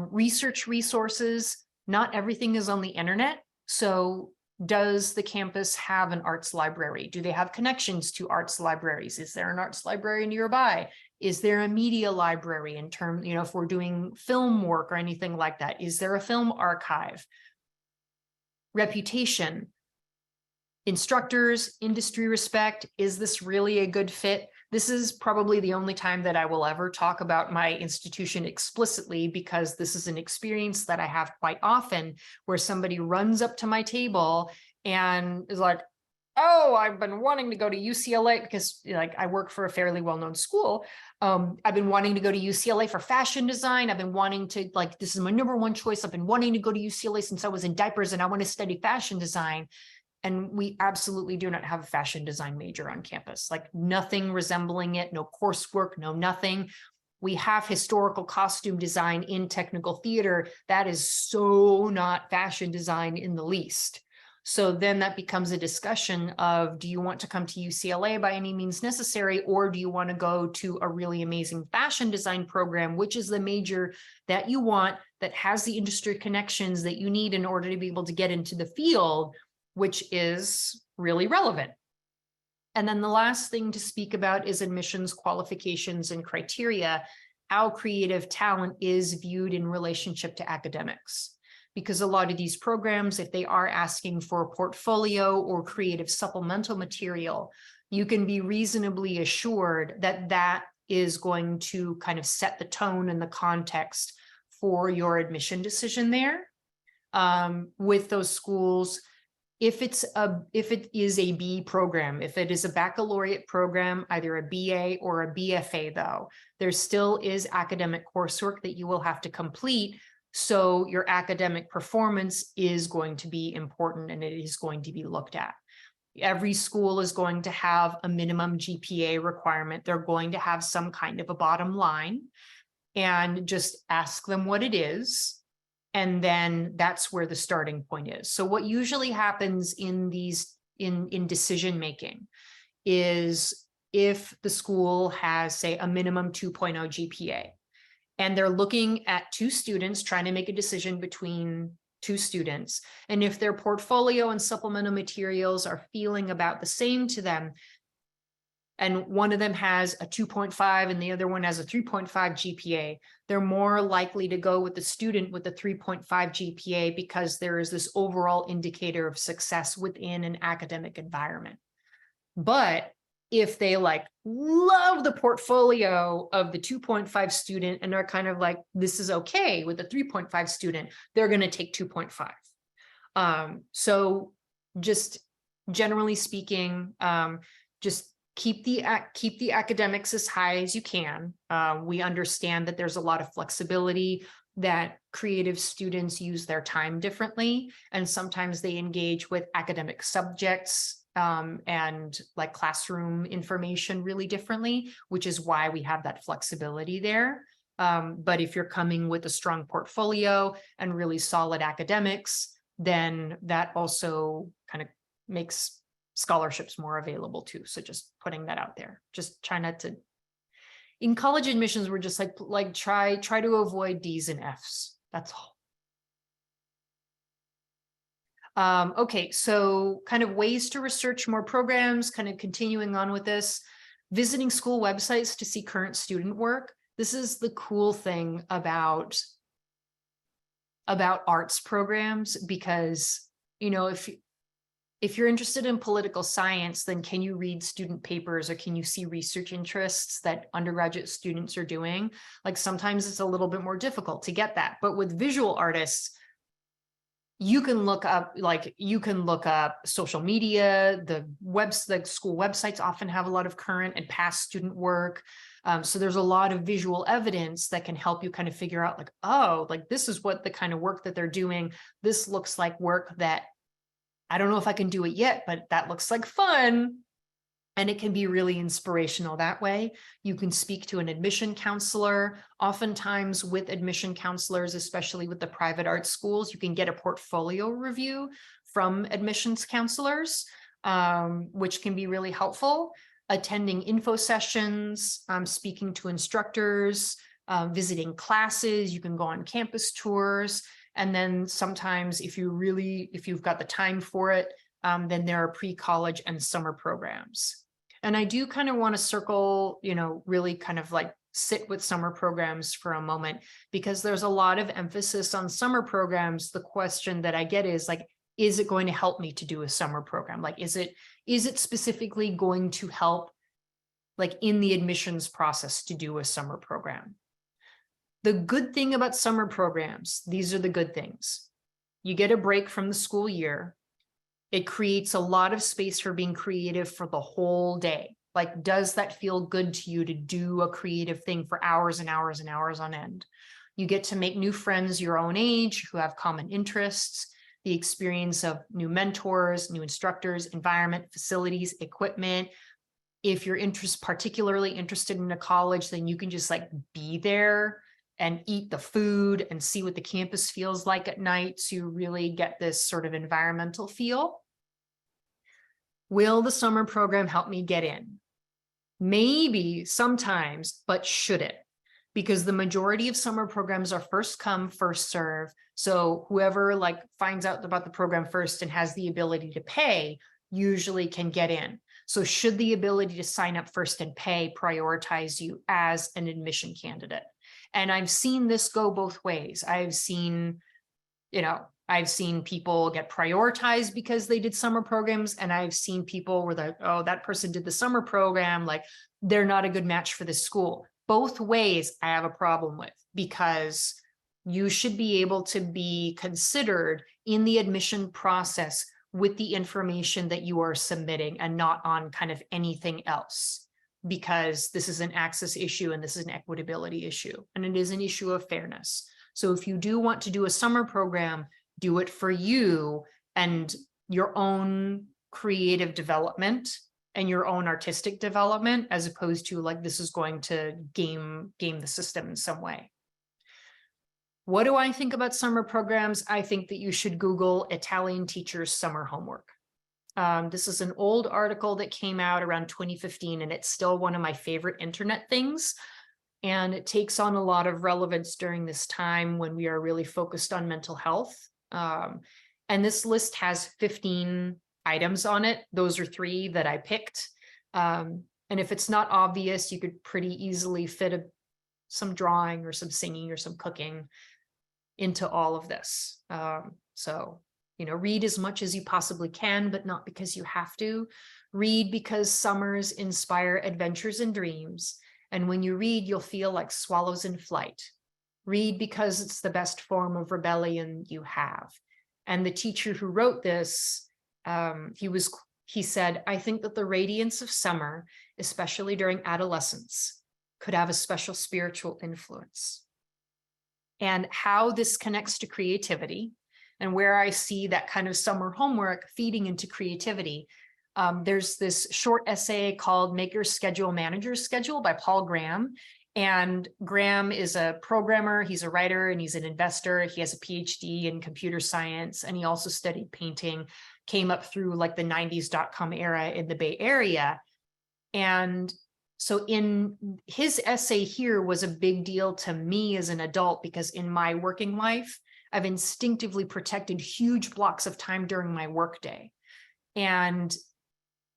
Research resources. Not everything is on the internet. So does the campus have an arts library? Do they have connections to arts libraries? Is there an arts library nearby? Is there a media library in terms, if we're doing film work or anything like that? Is there a film archive? Reputation, instructors, industry respect. Is this really a good fit? This is probably the only time that I will ever talk about my institution explicitly, because this is an experience that I have quite often where somebody runs up to my table and is like, oh, I've been wanting to go to UCLA because like I work for a fairly well-known school. I've been wanting to go to UCLA for fashion design. I've been wanting to, like, this is my #1 choice. I've been wanting to go to UCLA since I was in diapers and I want to study fashion design. And we absolutely do not have a fashion design major on campus, like nothing resembling it, no coursework, no nothing. We have historical costume design in technical theater. That is so not fashion design in the least. So then that becomes a discussion of, do you want to come to UCLA by any means necessary, or do you want to go to a really amazing fashion design program, which is the major that you want, that has the industry connections that you need in order to be able to get into the field, which is really relevant. And then the last thing to speak about is admissions qualifications and criteria, how creative talent is viewed in relationship to academics. Because a lot of these programs, if they are asking for a portfolio or creative supplemental material, you can be reasonably assured that that is going to kind of set the tone and the context for your admission decision there. With those schools, if it is a B program, if it is a baccalaureate program, either a BA or a BFA though, there still is academic coursework that you will have to complete. So your academic performance is going to be important and it is going to be looked at. Every school is going to have a minimum GPA requirement. They're going to have some kind of a bottom line, and just ask them what it is. And then that's where the starting point is. So what usually happens in these in decision making is, if the school has, say, a minimum 2.0 GPA, and they're looking at two students, trying to make a decision between two students, and if their portfolio and supplemental materials are feeling about the same to them, and one of them has a 2.5 and the other one has a 3.5 GPA, they're more likely to go with the student with the 3.5 GPA because there is this overall indicator of success within an academic environment. But if they love the portfolio of the 2.5 student and are kind of like, this is okay with the 3.5 student, they're going to take 2.5. So just generally speaking, just keep the academics as high as you can. We understand that there's a lot of flexibility, that creative students use their time differently, and sometimes they engage with academic subjects and like classroom information really differently, which is why we have that flexibility there. But if you're coming with a strong portfolio and really solid academics, then that also kind of makes scholarships more available too. So just putting that out there. Just try not to, in college admissions, we're just like try to avoid D's and F's. That's all. Okay, so kind of ways to research more programs, kind of continuing on with this, visiting school websites to see current student work. This is the cool thing about arts programs, because, you know, if you're interested in political science, then can you read student papers, or can you see research interests that undergraduate students are doing? Like sometimes it's a little bit more difficult to get that, but with visual artists, you can look up social media, the school websites often have a lot of current and past student work. So there's a lot of visual evidence that can help you kind of figure out like, oh, like this is what the kind of work that they're doing. This looks like work that I don't know if I can do it yet, but that looks like fun. And it can be really inspirational that way. You can speak to an admission counselor. Oftentimes with admission counselors, especially with the private art schools, you can get a portfolio review from admissions counselors, which can be really helpful. Attending info sessions, speaking to instructors, visiting classes, you can go on campus tours. And then sometimes if you've got the time for it, then there are pre-college and summer programs. And I do kind of want to circle, really kind of like sit with summer programs for a moment, because there's a lot of emphasis on summer programs. The question that I get is like, is it going to help me to do a summer program? Like, is it specifically going to help like in the admissions process to do a summer program? The good thing about summer programs, these are the good things. You get a break from the school year. It creates a lot of space for being creative for the whole day. Like, does that feel good to you to do a creative thing for hours and hours and hours on end? You get to make new friends your own age who have common interests, the experience of new mentors, new instructors, environment, facilities, equipment. If you're particularly interested in a college, then you can just like be there and eat the food and see what the campus feels like at night to really get this sort of environmental feel. Will the summer program help me get in? Maybe sometimes, but should it? Because the majority of summer programs are first come, first serve. So whoever like finds out about the program first and has the ability to pay usually can get in. So should the ability to sign up first and pay prioritize you as an admission candidate? And I've seen this go both ways. I've seen people get prioritized because they did summer programs, and I've seen people where like, oh, that person did the summer program, like they're not a good match for this school. Both ways I have a problem with, because you should be able to be considered in the admission process with the information that you are submitting and not on kind of anything else, because this is an access issue and this is an equitability issue, and it is an issue of fairness. So if you do want to do a summer program, do it for you and your own creative development and your own artistic development, as opposed to like, this is going to game the system in some way. What do I think about summer programs? I think that you should Google Italian teachers summer homework. This is an old article that came out around 2015, and it's still one of my favorite internet things. And it takes on a lot of relevance during this time when we are really focused on mental health. And this list has 15 items on it. Those are 3 that I picked. And if it's not obvious, you could pretty easily fit some drawing or some singing or some cooking into all of this. So, read as much as you possibly can, but not because you have to. Read because summers inspire adventures and dreams. And when you read, you'll feel like swallows in flight. Read because it's the best form of rebellion you have. And the teacher who wrote this, he said, I think that the radiance of summer, especially during adolescence, could have a special spiritual influence. And how this connects to creativity, and where I see that kind of summer homework feeding into creativity. There's this short essay called Make Your Schedule, Manager's Schedule by Paul Graham. And Graham is a programmer, he's a writer, and he's an investor. He has a PhD in computer science, and he also studied painting, came up through like the 90s .com era in the Bay Area. And so in his essay here was a big deal to me as an adult, because in my working life, I've instinctively protected huge blocks of time during my workday. And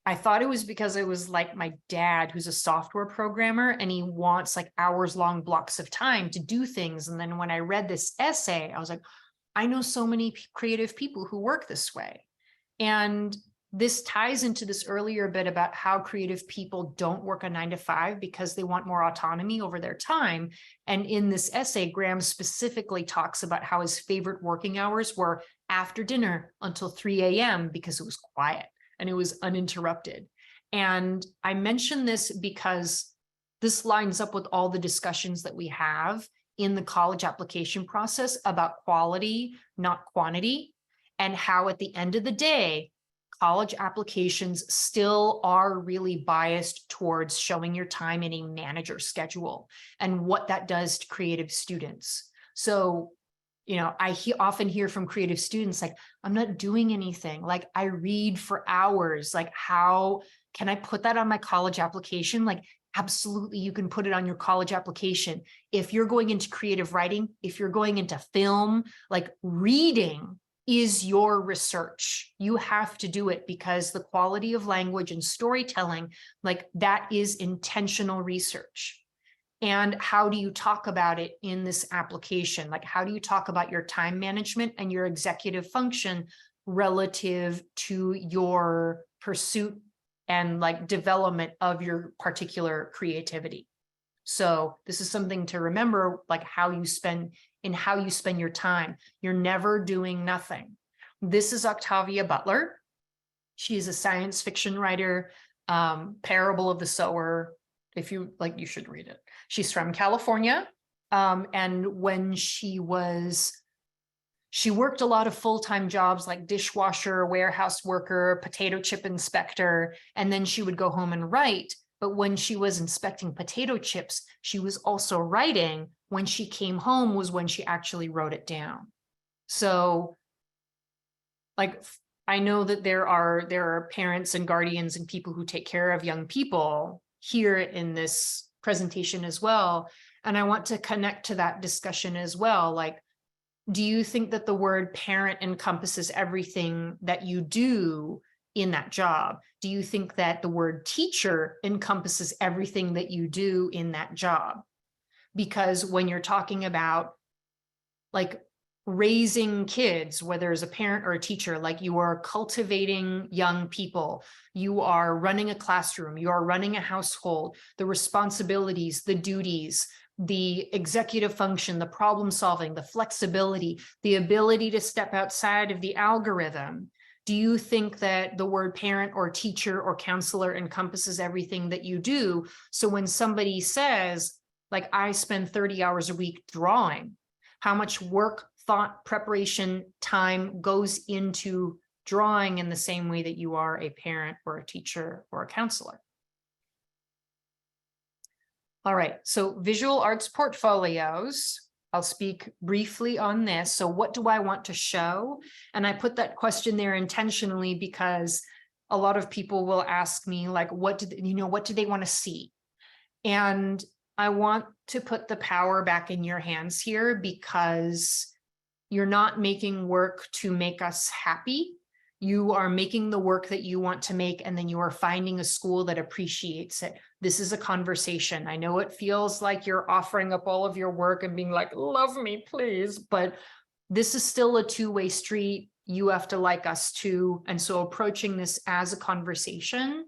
I thought it was because it was like my dad, who's a software programmer, and he wants like hours-long blocks of time to do things. And then when I read this essay, I was like, I know so many creative people who work this way. And this ties into this earlier bit about how creative people don't work a 9-to-5 because they want more autonomy over their time. And in this essay, Graham specifically talks about how his favorite working hours were after dinner until 3 a.m. because it was quiet and it was uninterrupted. And I mention this because this lines up with all the discussions that we have in the college application process about quality, not quantity, and how at the end of the day, college applications still are really biased towards showing your time in a manager schedule and what that does to creative students. So, I often hear from creative students, like, I'm not doing anything. Like, I read for hours. Like, how can I put that on my college application? Like, absolutely, you can put it on your college application. If you're going into creative writing, if you're going into film, like reading is your research. You have to do it because the quality of language and storytelling, like that is intentional research. And how do you talk about it in this application? Like, how do you talk about your time management and your executive function relative to your pursuit and like development of your particular creativity? So this is something to remember, like how you spend your time. You're never doing nothing. This is Octavia Butler. She's a science fiction writer, Parable of the Sower. If you like, you should read it. She's from California. And when she worked a lot of full-time jobs like dishwasher, warehouse worker, potato chip inspector, and then she would go home and write. But when she was inspecting potato chips, she was also writing. When she came home was when she actually wrote it down. So like, I know that there are parents and guardians and people who take care of young people here in this presentation as well. And I want to connect to that discussion as well. Like, do you think that the word parent encompasses everything that you do in that job? Do you think that the word teacher encompasses everything that you do in that job? Because when you're talking about like raising kids, whether as a parent or a teacher, like you are cultivating young people, you are running a classroom, you are running a household, the responsibilities, the duties, the executive function, the problem solving, the flexibility, the ability to step outside of the algorithm. Do you think that the word parent or teacher or counselor encompasses everything that you do? So when somebody says, like, I spend 30 hours a week drawing, how much work, thought, preparation, time goes into drawing in the same way that you are a parent or a teacher or a counselor? All right, so visual arts portfolios. I'll speak briefly on this. So what do I want to show? And I put that question there intentionally because a lot of people will ask me, like, what do they want to see? And I want to put the power back in your hands here, because you're not making work to make us happy. You are making the work that you want to make, and then you are finding a school that appreciates it. This is a conversation. I know it feels like you're offering up all of your work and being like, love me, please. But this is still a two-way street. You have to like us too. And so approaching this as a conversation,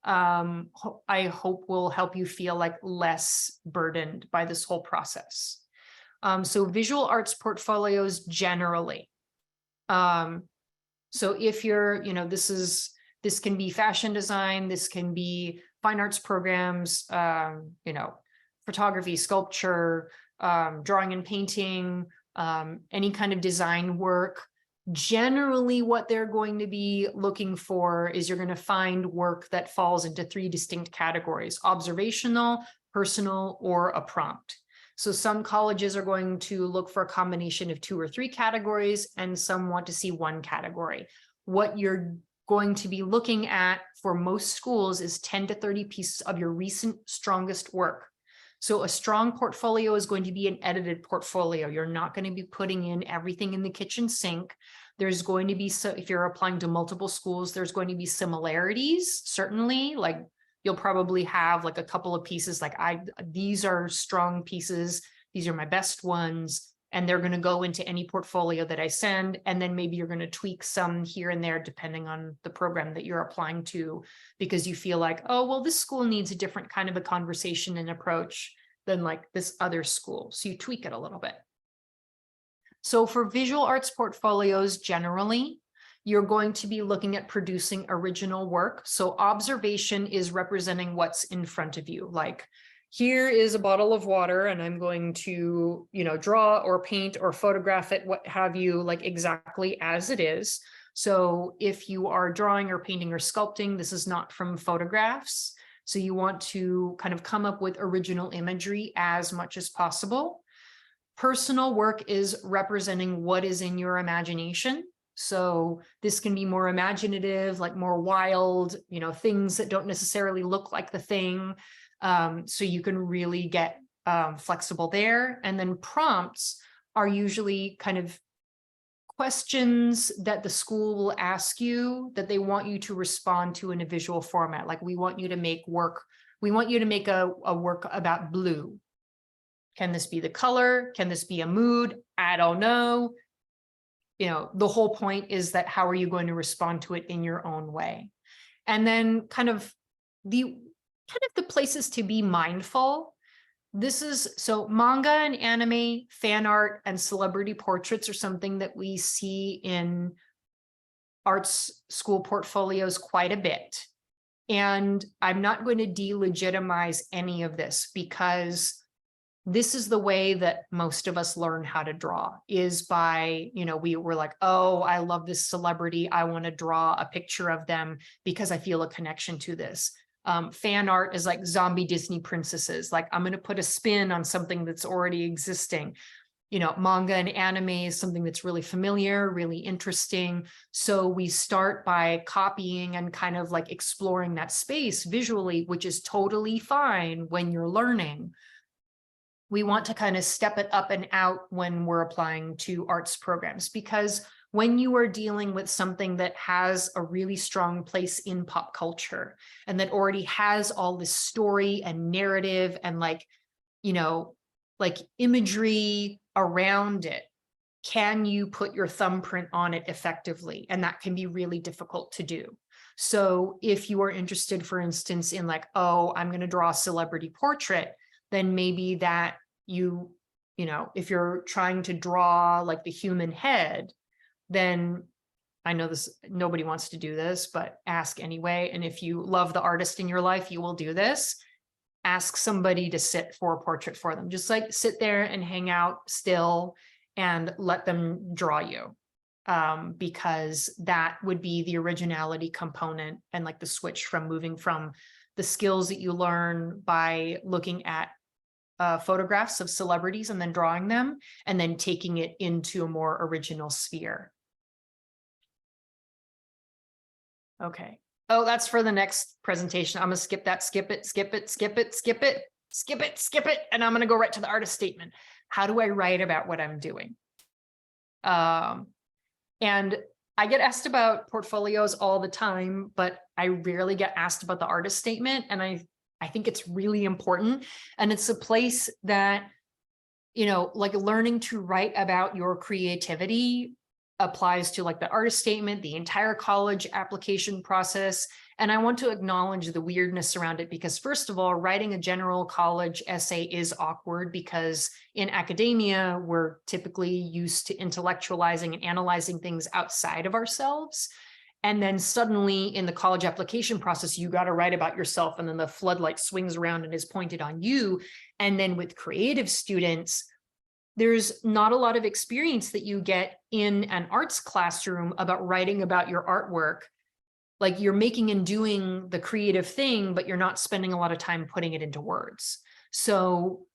I hope will help you feel like less burdened by this whole process. So visual arts portfolios generally. So if you're, this can be fashion design, this can be fine arts programs, photography, sculpture, drawing and painting, any kind of design work. Generally, what they're going to be looking for is you're going to find work that falls into 3 distinct categories: observational, personal, or a prompt. So some colleges are going to look for a combination of 2 or 3 categories, and some want to see 1 category. What you're going to be looking at for most schools is 10 to 30 pieces of your recent strongest work. So a strong portfolio is going to be an edited portfolio. You're not going to be putting in everything in the kitchen sink. There's going to be, so if you're applying to multiple schools, there's going to be similarities, certainly. Like, you'll probably have like a couple of pieces, like these are strong pieces, these are my best ones, and they're going to go into any portfolio that I send. And then maybe you're going to tweak some here and there depending on the program that you're applying to, because you feel like, oh, well, this school needs a different kind of a conversation and approach than like this other school. So you tweak it a little bit. So for visual arts portfolios, generally, you're going to be looking at producing original work. So observation is representing what's in front of you. Like, here is a bottle of water, and I'm going to, draw or paint or photograph it, what have you, like exactly as it is. So if you are drawing or painting or sculpting, this is not from photographs. So you want to kind of come up with original imagery as much as possible. Personal work is representing what is in your imagination. So this can be more imaginative, like more wild, things that don't necessarily look like the thing. So you can really get flexible there. And then prompts are usually kind of questions that the school will ask you that they want you to respond to in a visual format. Like, we want you to make work. We want you to make a work about blue. Can this be the color? Can this be a mood? I don't know. The whole point is that how are you going to respond to it in your own way? And then kind of the places to be mindful. So manga and anime, fan art, and celebrity portraits are something that we see in arts school portfolios quite a bit. And I'm not going to delegitimize any of this, because this is the way that most of us learn how to draw, is by, we were like, oh, I love this celebrity. I want to draw a picture of them because I feel a connection to this. Fan art is like zombie Disney princesses. Like, I'm going to put a spin on something that's already existing. You know, manga and anime is something that's really familiar, really interesting. So we start by copying and kind of like exploring that space visually, which is totally fine when you're learning. We want to kind of step it up and out when we're applying to arts programs, because when you are dealing with something that has a really strong place in pop culture and that already has all this story and narrative and like, you know, like imagery around it, can you put your thumbprint on it effectively? And that can be really difficult to do. So if you are interested, for instance, in like, oh, I'm going to draw a celebrity portrait, then maybe that you know, if you're trying to draw like the human head, then I know this, nobody wants to do this, but ask anyway. And if you love the artist in your life, you will do this. Ask somebody to sit for a portrait for them. Just like sit there and hang out still and let them draw you. Because that would be the originality component and like the switch from moving from the skills that you learn by looking at photographs of celebrities and then drawing them, and then taking it into a more original sphere. Okay. Oh, that's for the next presentation. I'm gonna skip that, skip it, skip it, skip it, skip it, skip it, skip it. And I'm gonna go right to the artist statement. How do I write about what I'm doing? And I get asked about portfolios all the time, but I rarely get asked about the artist statement. And I think it's really important. And it's a place that, you know, like learning to write about your creativity applies to like the artist statement, the entire college application process. And I want to acknowledge the weirdness around it, because first of all, writing a general college essay is awkward, because in academia, we're typically used to intellectualizing and analyzing things outside of ourselves. And then suddenly in the college application process, you got to write about yourself, and then the floodlight swings around and is pointed on you. And then with creative students, there's not a lot of experience that you get in an arts classroom about writing about your artwork. Like, you're making and doing the creative thing, but you're not spending a lot of time putting it into words. So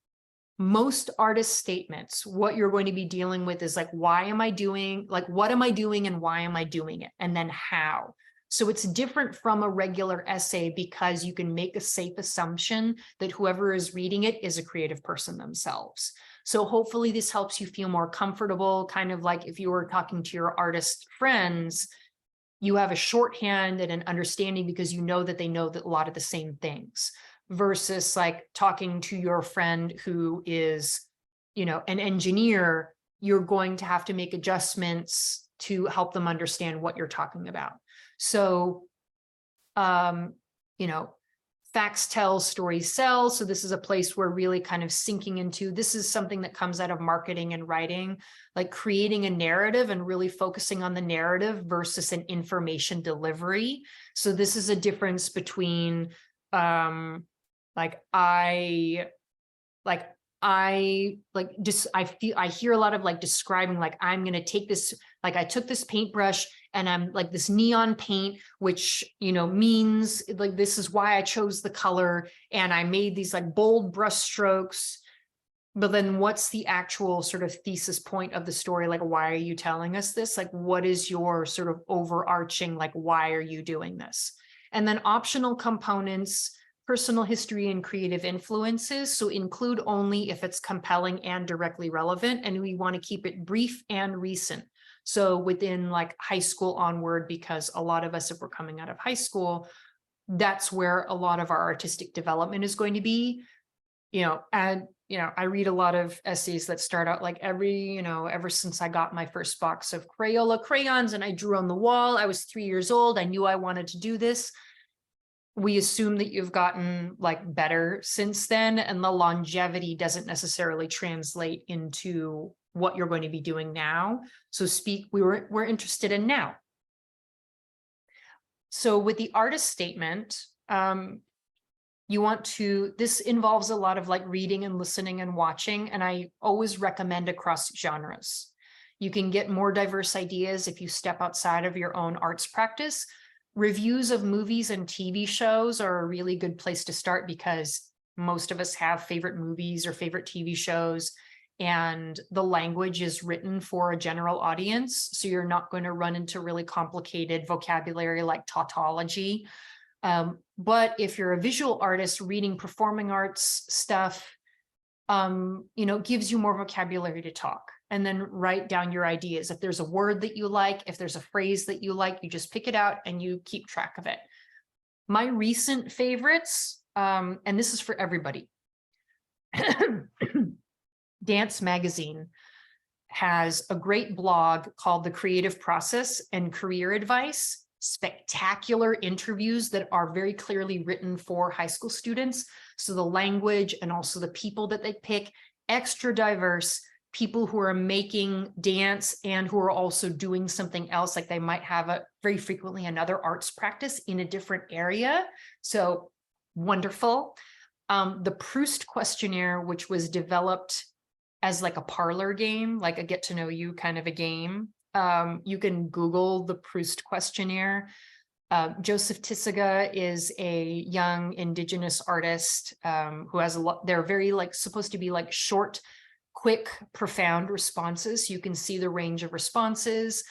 most artist statements, what you're going to be dealing with is like, why am I doing, like, what am I doing and why am I doing it? And then how. So it's different from a regular essay, because you can make a safe assumption that whoever is reading it is a creative person themselves. So hopefully this helps you feel more comfortable, kind of like if you were talking to your artist friends, you have a shorthand and an understanding because you know that they know that a lot of the same things, versus like talking to your friend who is, you know, an engineer. You're going to have to make adjustments to help them understand what you're talking about. So, you know, facts tell, stories sell. So this is a place where really kind of sinking into, this is something that comes out of marketing and writing, like creating a narrative and really focusing on the narrative versus an information delivery. So this is a difference between, I hear a lot of like describing, like, I'm going to take this, like I took this paintbrush and I'm like this neon paint, which, you know, means like, this is why I chose the color. And I made these like bold brush strokes. But then what's the actual sort of thesis point of the story? Like, why are you telling us this? Like, what is your sort of overarching, like, why are you doing this? And then optional components, personal history and creative influences. So include only if it's compelling and directly relevant. And we want to keep it brief and recent. So within like high school onward, because a lot of us, if we're coming out of high school, that's where a lot of our artistic development is going to be, you know. And, you know, I read a lot of essays that start out like ever since I got my first box of Crayola crayons and I drew on the wall, I was 3 years old, I knew I wanted to do this. We assume that you've gotten like better since then, and the longevity doesn't necessarily translate into what you're going to be doing now. So we're interested in now. So with the artist statement, you want to, this involves a lot of like reading and listening and watching, and I always recommend across genres. You can get more diverse ideas if you step outside of your own arts practice, reviews of movies and TV shows are a really good place to start because most of us have favorite movies or favorite TV shows, and the language is written for a general audience. So you're not going to run into really complicated vocabulary like tautology. But if you're a visual artist, reading performing arts stuff, gives you more vocabulary to talk. And then write down your ideas. If there's a word that you like, if there's a phrase that you like, you just pick it out and you keep track of it. My recent favorites, and this is for everybody. Dance Magazine has a great blog called The Creative Process and Career Advice. Spectacular interviews that are very clearly written for high school students. So the language and also the people that they pick, extra diverse. People who are making dance and who are also doing something else, like they might have very frequently another arts practice in a different area. So wonderful. The Proust questionnaire, which was developed as like a parlor game, like a get to know you kind of a game. You can Google the Proust questionnaire. Joseph Tisiga is a young Indigenous artist who has a lot. They're very supposed to be short, quick, profound responses. You can see the range of responses.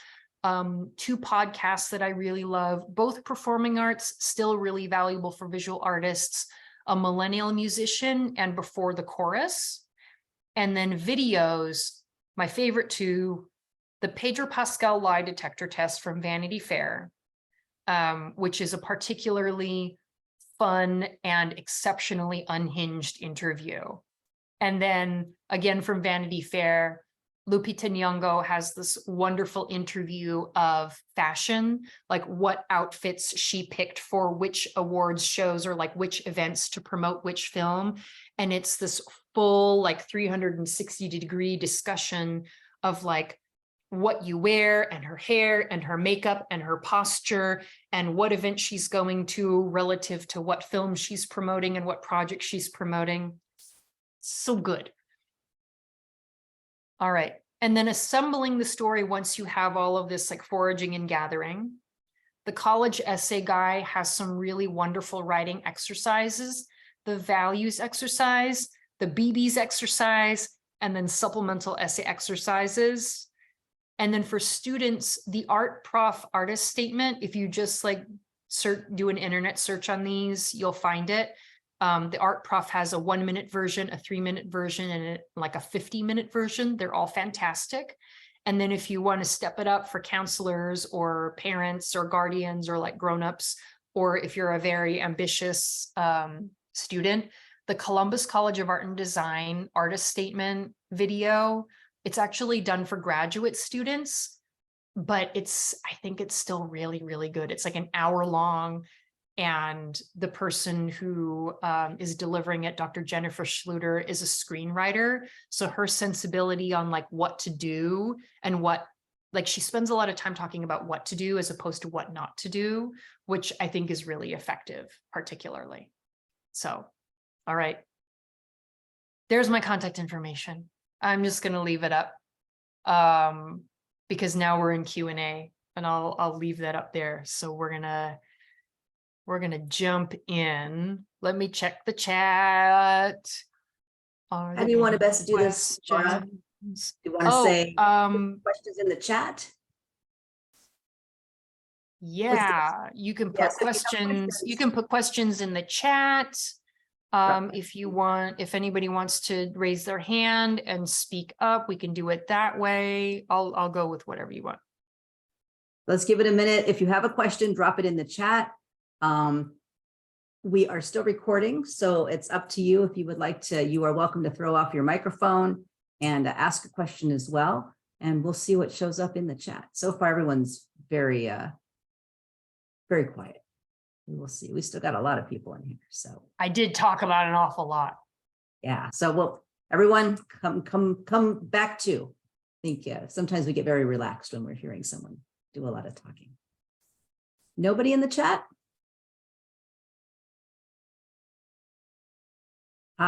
2 podcasts that I really love, both performing arts, still really valuable for visual artists, A Millennial Musician and Before the Chorus. And then videos, my favorite 2, the Pedro Pascal lie detector test from Vanity Fair, which is a particularly fun and exceptionally unhinged interview. And then again, from Vanity Fair, Lupita Nyong'o has this wonderful interview of fashion, like what outfits she picked for which awards shows or which events to promote which film. And it's this full 360-degree discussion of what you wear and her hair and her makeup and her posture and what event she's going to relative to what film she's promoting and what project she's promoting. So good. All right. And then assembling the story once you have all of this foraging and gathering. The college essay guy has some really wonderful writing exercises, the values exercise, the BB's exercise, and then supplemental essay exercises. And then for students, the art prof artist statement, if you just do an internet search on these, you'll find it. The art prof has a 1-minute version, a 3-minute version, and a 50-minute version. They're all fantastic. And then if you want to step it up for counselors or parents or guardians or grown-ups, or if you're a very ambitious student, the Columbus College of Art and Design artist statement video, it's actually done for graduate students, but I think it's still really, really good. It's an hour long. And the person who is delivering it, Dr. Jennifer Schluter, is a screenwriter. So her sensibility on what to do and she spends a lot of time talking about what to do as opposed to what not to do, which I think is really effective, particularly. So, all right. There's my contact information. I'm just going to leave it up because now we're in Q&A and I'll leave that up there. So we're going to jump in. Let me check the chat. How do you want to best do this, Laura? Do you want to say questions in the chat? Yeah, you can put questions. You can put questions in the chat. If you want, if anybody wants to raise their hand and speak up, we can do it that way. I'll go with whatever you want. Let's give it a minute. If you have a question, drop it in the chat. We are still recording, so it's up to you. If you would like to, you are welcome to throw off your microphone and ask a question as well. And we'll see what shows up in the chat. So far, everyone's very, very quiet. We will see. We still got a lot of people in here. So I did talk about an awful lot. Yeah. So everyone come back to. I think sometimes we get very relaxed when we're hearing someone do a lot of talking. Nobody in the chat?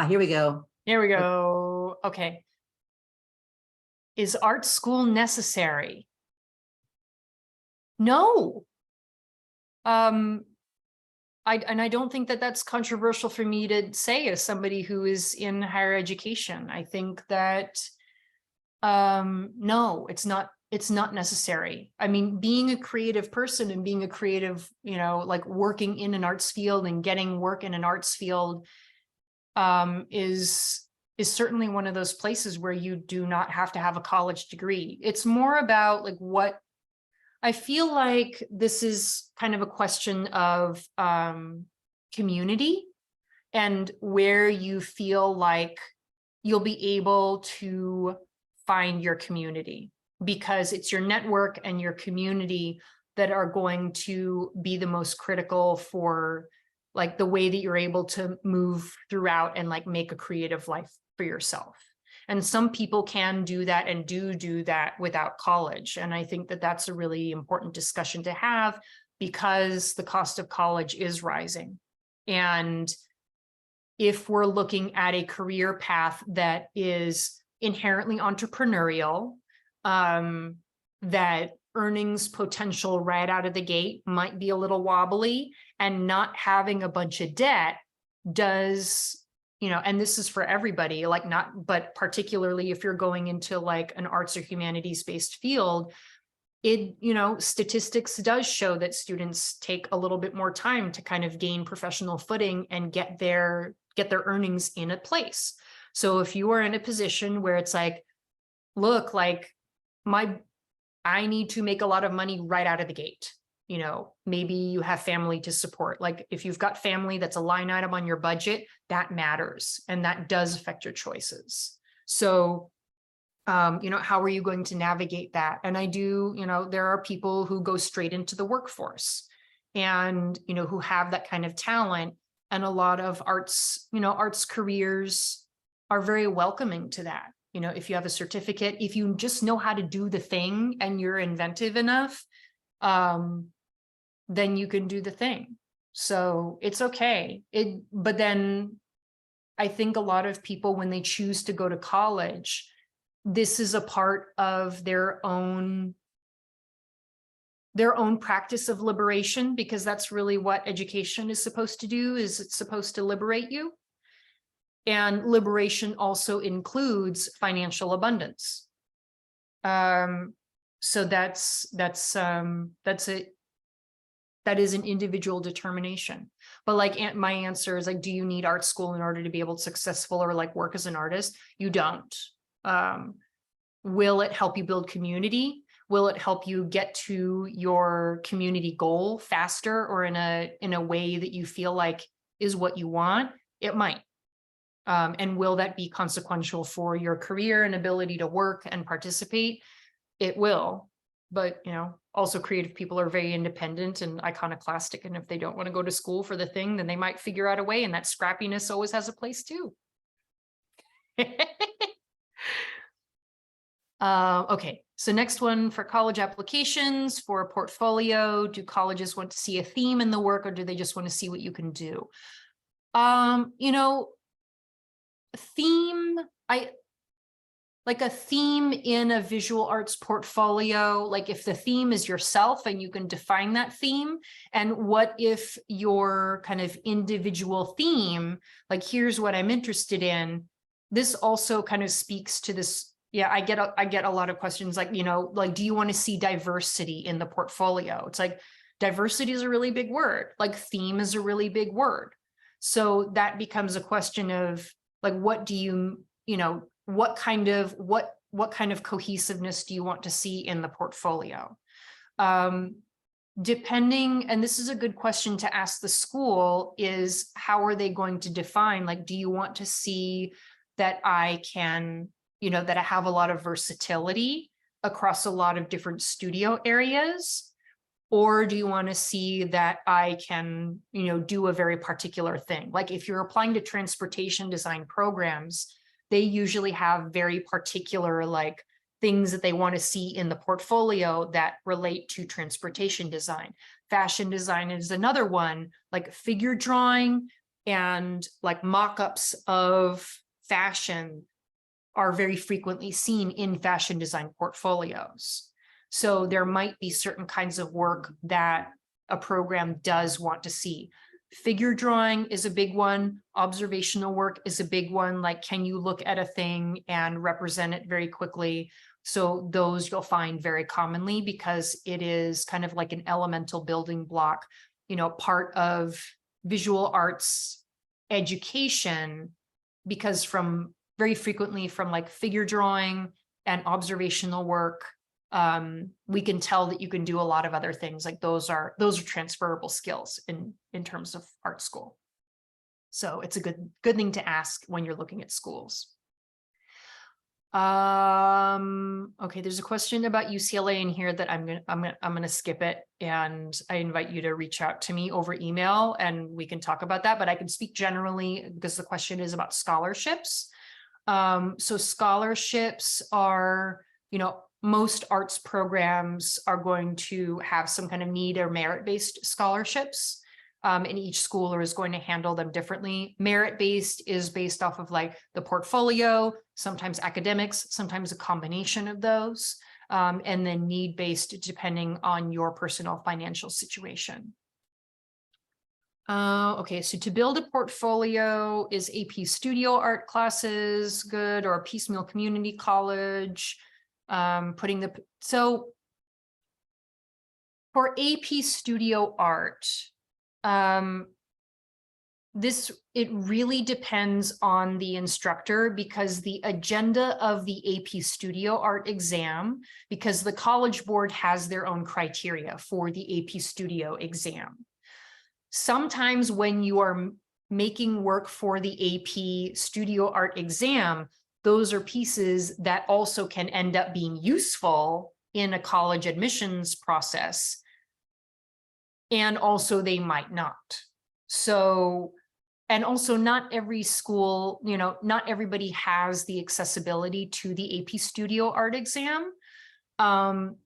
Here we go. Here we go. Okay. Is art school necessary? No. I don't think that that's controversial for me to say as somebody who is in higher education. I think that, no, it's not necessary. I mean, being a creative person and being a creative, like working in an arts field and getting work in an arts field, is certainly one of those places where you do not have to have a college degree. It's more about like what I feel like this is kind of a question of community and where you feel like you'll be able to find your community, because it's your network and your community that are going to be the most critical for like the way that you're able to move throughout and like make a creative life for yourself. And some people can do that and do that without college. And I think that that's a really important discussion to have, because the cost of college is rising. And if we're looking at a career path that is inherently entrepreneurial, that earnings potential right out of the gate might be a little wobbly, and not having a bunch of debt does, and this is for everybody, like but particularly if you're going into like an arts or humanities based field, it, statistics does show that students take a little bit more time to kind of gain professional footing and get their earnings in a place. So if you are in a position where it's like, look, like I need to make a lot of money right out of the gate. Maybe you have family to support. Like if you've got family that's a line item on your budget, that matters. And that does affect your choices. So, how are you going to navigate that? And I do, there are people who go straight into the workforce and, who have that kind of talent. And a lot of arts, arts careers are very welcoming to that. If you have a certificate, if you just know how to do the thing and you're inventive enough, then you can do the thing. So it's okay. But then I think a lot of people, when they choose to go to college, this is a part of their own practice of liberation, because that's really what education is supposed to do, is it's supposed to liberate you. And liberation also includes financial abundance. So that is an individual determination. But like my answer is like, do you need art school in order to be able to successful or like work as an artist? You don't. Will it help you build community? Will it help you get to your community goal faster or in a way that you feel like is what you want? It might. And will that be consequential for your career and ability to work and participate? It will. But, also creative people are very independent and iconoclastic. And if they don't want to go to school for the thing, then they might figure out a way. And that scrappiness always has a place too. Okay, so next one for college applications for a portfolio. Do colleges want to see a theme in the work, or do they just want to see what you can do? Theme, like a theme in a visual arts portfolio, like if the theme is yourself and you can define that theme, and what if your kind of individual theme, like here's what I'm interested in. This also kind of speaks to this. Yeah, I get a lot of questions like, like, do you want to see diversity in the portfolio? It's like diversity is a really big word, like theme is a really big word. So that becomes a question of like, what do you, what kind of cohesiveness do you want to see in the portfolio? Depending, and this is a good question to ask the school, is how are they going to define, like, do you want to see that I can, that I have a lot of versatility across a lot of different studio areas? Or do you want to see that I can, do a very particular thing? Like if you're applying to transportation design programs, they usually have very particular like things that they want to see in the portfolio that relate to transportation design. Fashion design is another one, like figure drawing and like mock-ups of fashion are very frequently seen in fashion design portfolios. So there might be certain kinds of work that a program does want to see. Figure drawing is a big one. Observational work is a big one. Like, can you look at a thing and represent it very quickly? So those you'll find very commonly, because it is kind of like an elemental building block, you know, part of visual arts education, because from very frequently from like figure drawing and observational work, we can tell that you can do a lot of other things. Like those are transferable skills in terms of art school. So it's a good thing to ask when you're looking at schools. Okay, there's a question about UCLA in here that I'm gonna skip it, and I invite you to reach out to me over email and we can talk about that, but I can speak generally because the question is about scholarships. So scholarships are, you know, most arts programs are going to have some kind of need or merit-based scholarships. And each school is going to handle them differently. Merit-based is based off of like the portfolio, sometimes academics, sometimes a combination of those, and then need-based depending on your personal financial situation. Okay, so to build a portfolio, is AP studio art classes good, or piecemeal community college? So for AP studio art, it really depends on the instructor, because the agenda of the AP studio art exam, because the College Board has their own criteria for the AP studio exam. Sometimes when you are making work for the AP studio art exam, those are pieces that also can end up being useful in a college admissions process. And also they might not. So, and also not every school, you know, not everybody has the accessibility to the AP studio art exam.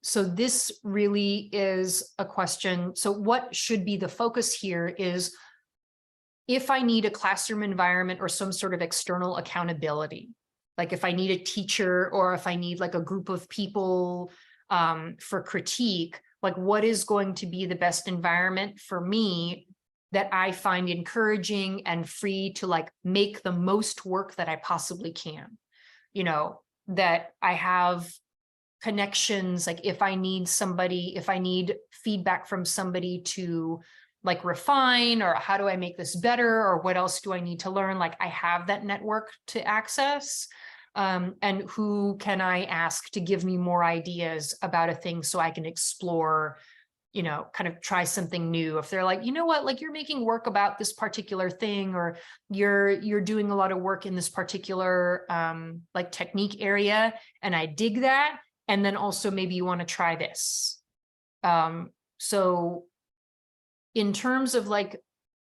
So this really is a question. So what should be the focus here is, if I need a classroom environment or some sort of external accountability, like if I need a teacher or if I need like a group of people for critique, like what is going to be the best environment for me that I find encouraging and free to like make the most work that I possibly can, you know, that I have connections, like if I need feedback from somebody to like refine, or how do I make this better, or what else do I need to learn? Like I have that network to access, and who can I ask to give me more ideas about a thing so I can explore, you know, kind of try something new. If they're like, you know what, like you're making work about this particular thing, or you're doing a lot of work in this particular like technique area, and I dig that. And then also maybe you want to try this. So in terms of like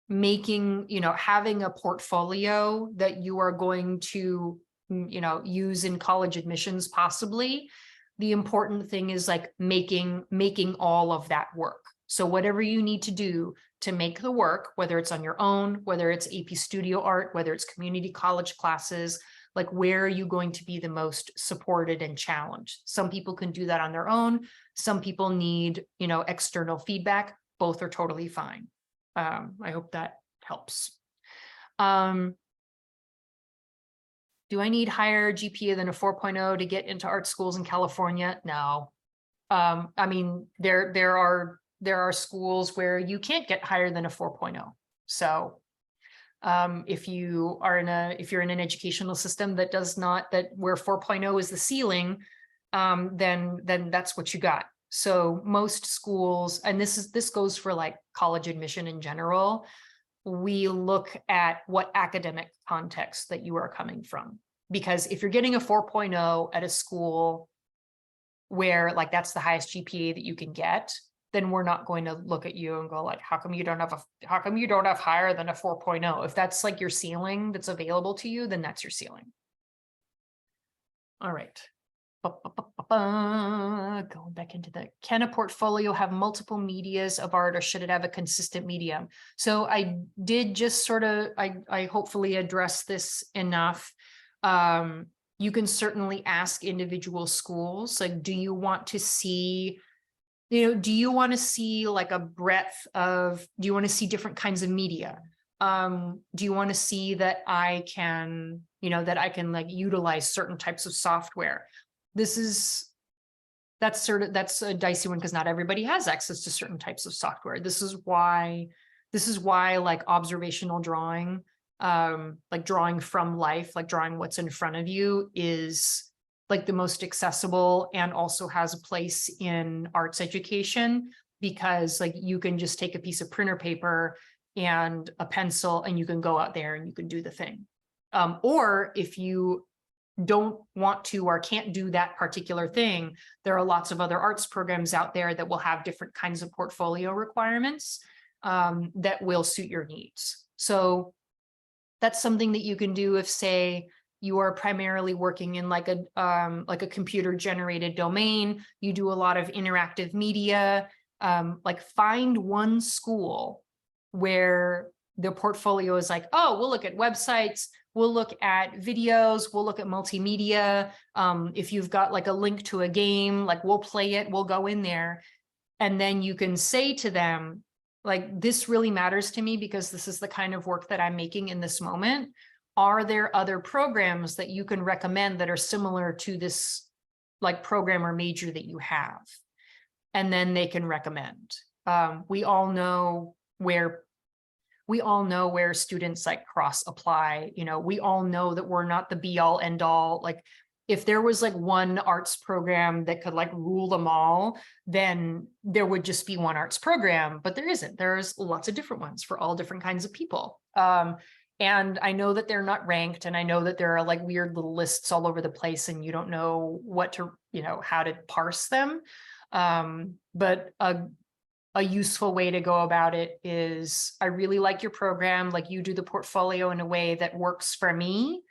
making, you know, having a portfolio that you are going to, you know, use in college admissions, possibly, the important thing is like making all of that work. So whatever you need to do to make the work, whether it's on your own, whether it's AP studio art, whether it's community college classes, like where are you going to be the most supported and challenged? Some people can do that on their own. Some people need, you know, external feedback. Both are totally fine. I hope that helps. Do I need higher GPA than a 4.0 to get into art schools in California? No. I mean, there are schools where you can't get higher than a 4.0. So if you're in an educational system that does not, where 4.0 is the ceiling, then that's what you got. So most schools, and this goes for like college admission in general, we look at what academic context that you are coming from. Because if you're getting a 4.0 at a school where like that's the highest GPA that you can get, then we're not going to look at you and go like, how come you don't have higher than a 4.0? If that's like your ceiling that's available to you, then that's your ceiling. All right. Going back into can a portfolio have multiple medias of art, or should it have a consistent medium? So I did just sort of, I hopefully addressed this enough. You can certainly ask individual schools, like, do you want to see, do you want to see like a breadth of, do you want to see different kinds of media? Do you want to see that I can, like utilize certain types of software? That's a dicey one because not everybody has access to certain types of software. This is why like observational drawing, like drawing from life, like drawing what's in front of you is like the most accessible and also has a place in arts education, because like you can just take a piece of printer paper and a pencil and you can go out there and you can do the thing. Or if you don't want to or can't do that particular thing, there are lots of other arts programs out there that will have different kinds of portfolio requirements that will suit your needs. So that's something that you can do if, say, you are primarily working in like a computer generated domain, you do a lot of interactive media, like find one school where the portfolio is like, oh, we'll look at websites, we'll look at videos, we'll look at multimedia. If you've got like a link to a game, like we'll play it, we'll go in there. And then you can say to them, like, this really matters to me because this is the kind of work that I'm making in this moment. Are there other programs that you can recommend that are similar to this like program or major that you have? And then they can recommend. We all know where students like cross apply. We all know that we're not the be all end all. Like if there was like one arts program that could like rule them all, then there would just be one arts program, but there isn't. There's lots of different ones for all different kinds of people. And I know that they're not ranked, and I know that there are like weird little lists all over the place and you don't know what to, how to parse them. But a useful way to go about it is, I really like your program, like you do the portfolio in a way that works for me.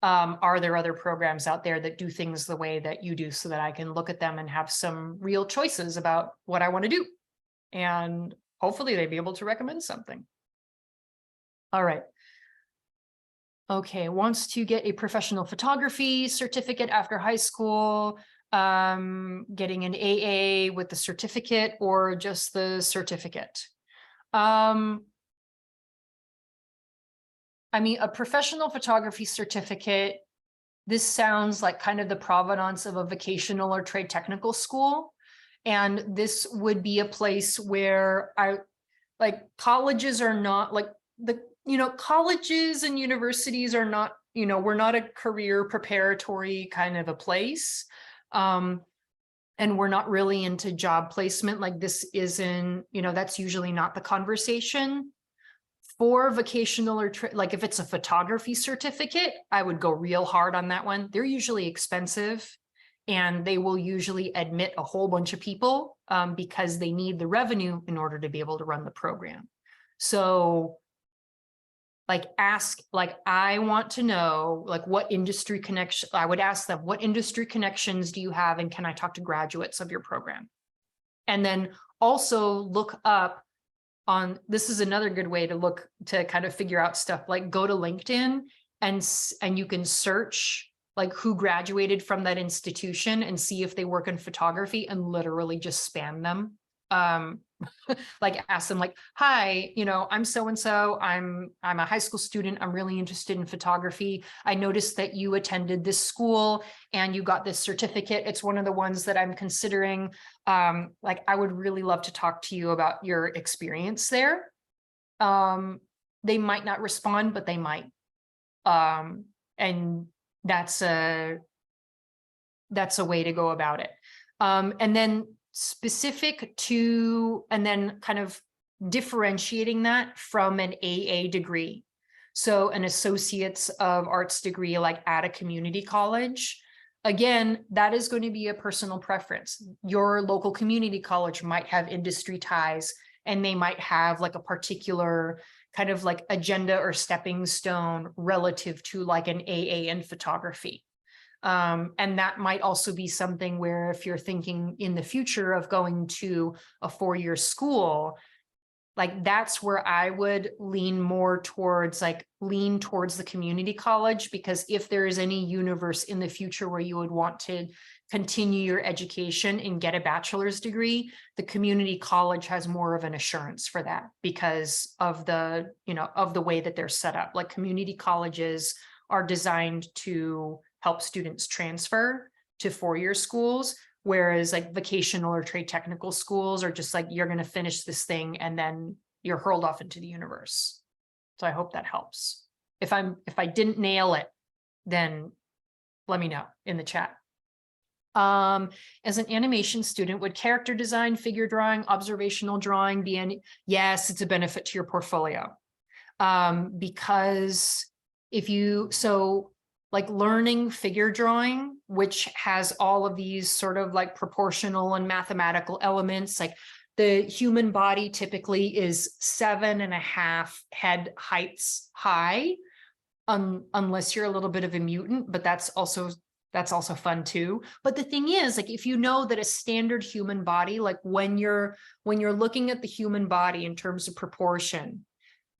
Are there other programs out there that do things the way that you do so that I can look at them and have some real choices about what I want to do? And hopefully they'd be able to recommend something. All right. Okay, wants to get a professional photography certificate after high school, getting an AA with the certificate or just the certificate. I mean, a professional photography certificate, this sounds like kind of the provenance of a vocational or trade technical school. And this would be a place where colleges are not like colleges and universities are not, we're not a career preparatory kind of a place. And we're not really into job placement. Like this isn't, that's usually not the conversation. For vocational or like if it's a photography certificate, I would go real hard on that one. They're usually expensive and they will usually admit a whole bunch of people because they need the revenue in order to be able to run the program. So I want to know like what industry connection, I would ask them, what industry connections do you have? And can I talk to graduates of your program? And then also look up on, this is another good way to look to kind of figure out stuff, like go to LinkedIn and you can search like who graduated from that institution and see if they work in photography and literally just spam them. Like ask them like, hi, I'm so-and-so, I'm a high school student. I'm really interested in photography. I noticed that you attended this school and you got this certificate. It's one of the ones that I'm considering. Like I would really love to talk to you about your experience there. They might not respond, but they might. And that's a way to go about it. And then specific to, and then kind of differentiating that from an AA degree. So an associates of arts degree, like at a community college, again, that is going to be a personal preference. Your local community college might have industry ties and they might have like a particular kind of like agenda or stepping stone relative to like an AA in photography. And that might also be something where if you're thinking in the future of going to a 4-year school, like that's where I would lean more towards the community college, because if there is any universe in the future where you would want to continue your education and get a bachelor's degree, the community college has more of an assurance for that because of the, of the way that they're set up. Like community colleges are designed to help students transfer to four-year schools, whereas like vocational or trade technical schools are just like, you're going to finish this thing and then you're hurled off into the universe. So I hope that helps. If I didn't nail it, then let me know in the chat. As an animation student, would character design, figure drawing, observational drawing be any? Yes, it's a benefit to your portfolio. Because like learning figure drawing, which has all of these sort of like proportional and mathematical elements, like the human body typically is 7.5 head heights high, unless you're a little bit of a mutant, but that's also fun too. But the thing is, like, if you know that a standard human body, like when you're looking at the human body in terms of proportion,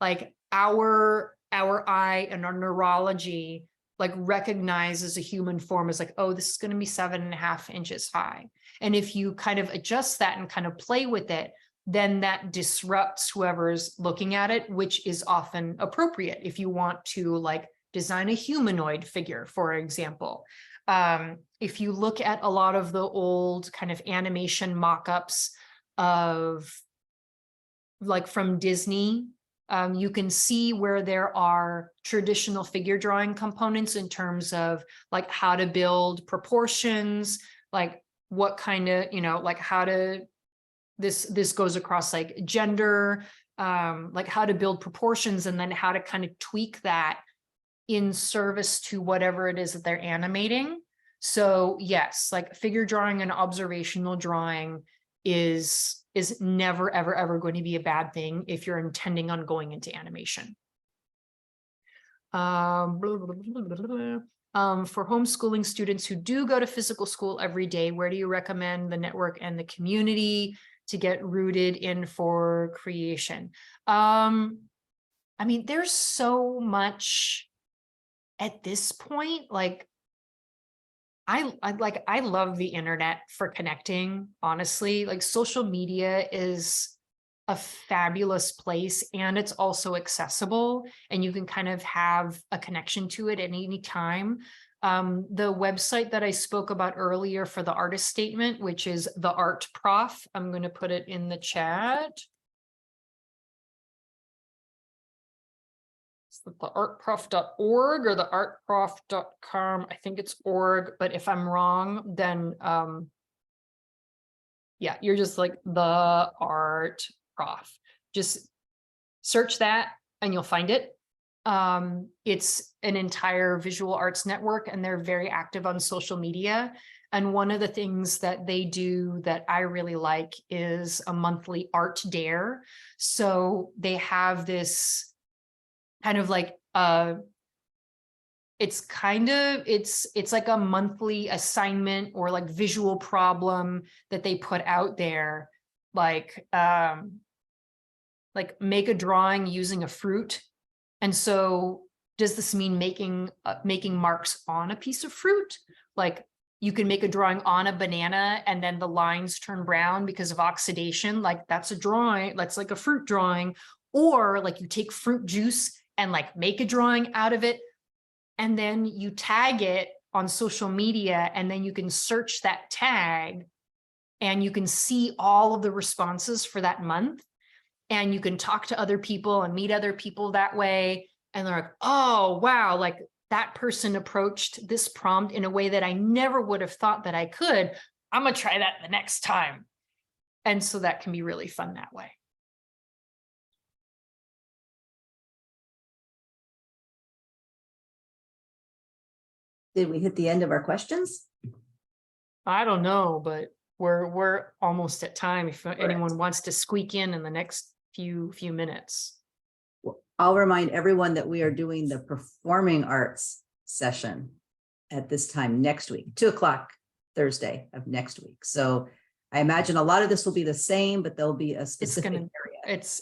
like our eye and our neurology like recognizes a human form as like, oh, this is going to be 7.5 inches high. And if you kind of adjust that and kind of play with it, then that disrupts whoever's looking at it, which is often appropriate if you want to like design a humanoid figure, for example. If you look at a lot of the old kind of animation mock-ups of like from Disney, you can see where there are traditional figure drawing components in terms of like how to build proportions, like what kind of, like how to, this goes across like gender, like how to build proportions and then how to kind of tweak that in service to whatever it is that they're animating. So yes, like figure drawing and observational drawing is never, ever, ever going to be a bad thing if you're intending on going into animation. For homeschooling students who do go to physical school every day, where do you recommend the network and the community to get rooted in for creation? I mean, there's so much at this point, like, I love the internet for connecting, honestly. Like social media is a fabulous place and it's also accessible and you can kind of have a connection to it at any time. The website that I spoke about earlier for the artist statement, which is the Art Prof, I'm going to put it in the chat. The artprof.org or the artprof.com. I think it's org, but if I'm wrong, then yeah, you're just like the Art Prof. Just search that and you'll find it. It's an entire visual arts network and they're very active on social media. And one of the things that they do that I really like is a monthly art dare. So they have this kind of like it's like a monthly assignment or like visual problem that they put out there, like make a drawing using a fruit. And so does this mean making marks on a piece of fruit? Like you can make a drawing on a banana and then the lines turn brown because of oxidation. Like that's a drawing, that's like a fruit drawing. Or like you take fruit juice and like make a drawing out of it. And then you tag it on social media and then you can search that tag and you can see all of the responses for that month. And you can talk to other people and meet other people that way. And they're like, oh, wow, like that person approached this prompt in a way that I never would have thought that I could. I'm going to try that the next time. And so that can be really fun that way. Did we hit the end of our questions? I don't know, but we're almost at time. If anyone wants to squeak in the next few minutes. Well, I'll remind everyone that we are doing the performing arts session at this time next week, 2:00 Thursday of next week. So I imagine a lot of this will be the same, but there'll be a specific area.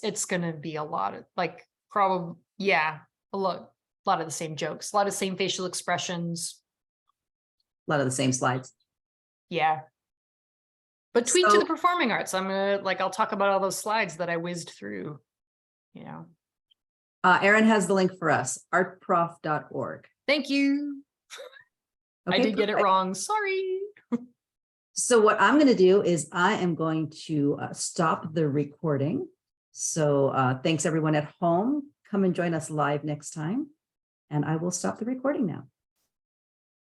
It's gonna be a lot of like probably, yeah, a lot of the same jokes, a lot of the same facial expressions. A lot of the same slides. Yeah. But tweet to So- the performing arts. I'll talk about all those slides that I whizzed through, you know. Erin has the link for us, artprof.org. Thank you. I Okay, did get it perfect. wrong. Sorry. So what I'm going to do is I am going to stop the recording. So thanks everyone at home. Come and join us live next time. And I will stop the recording now.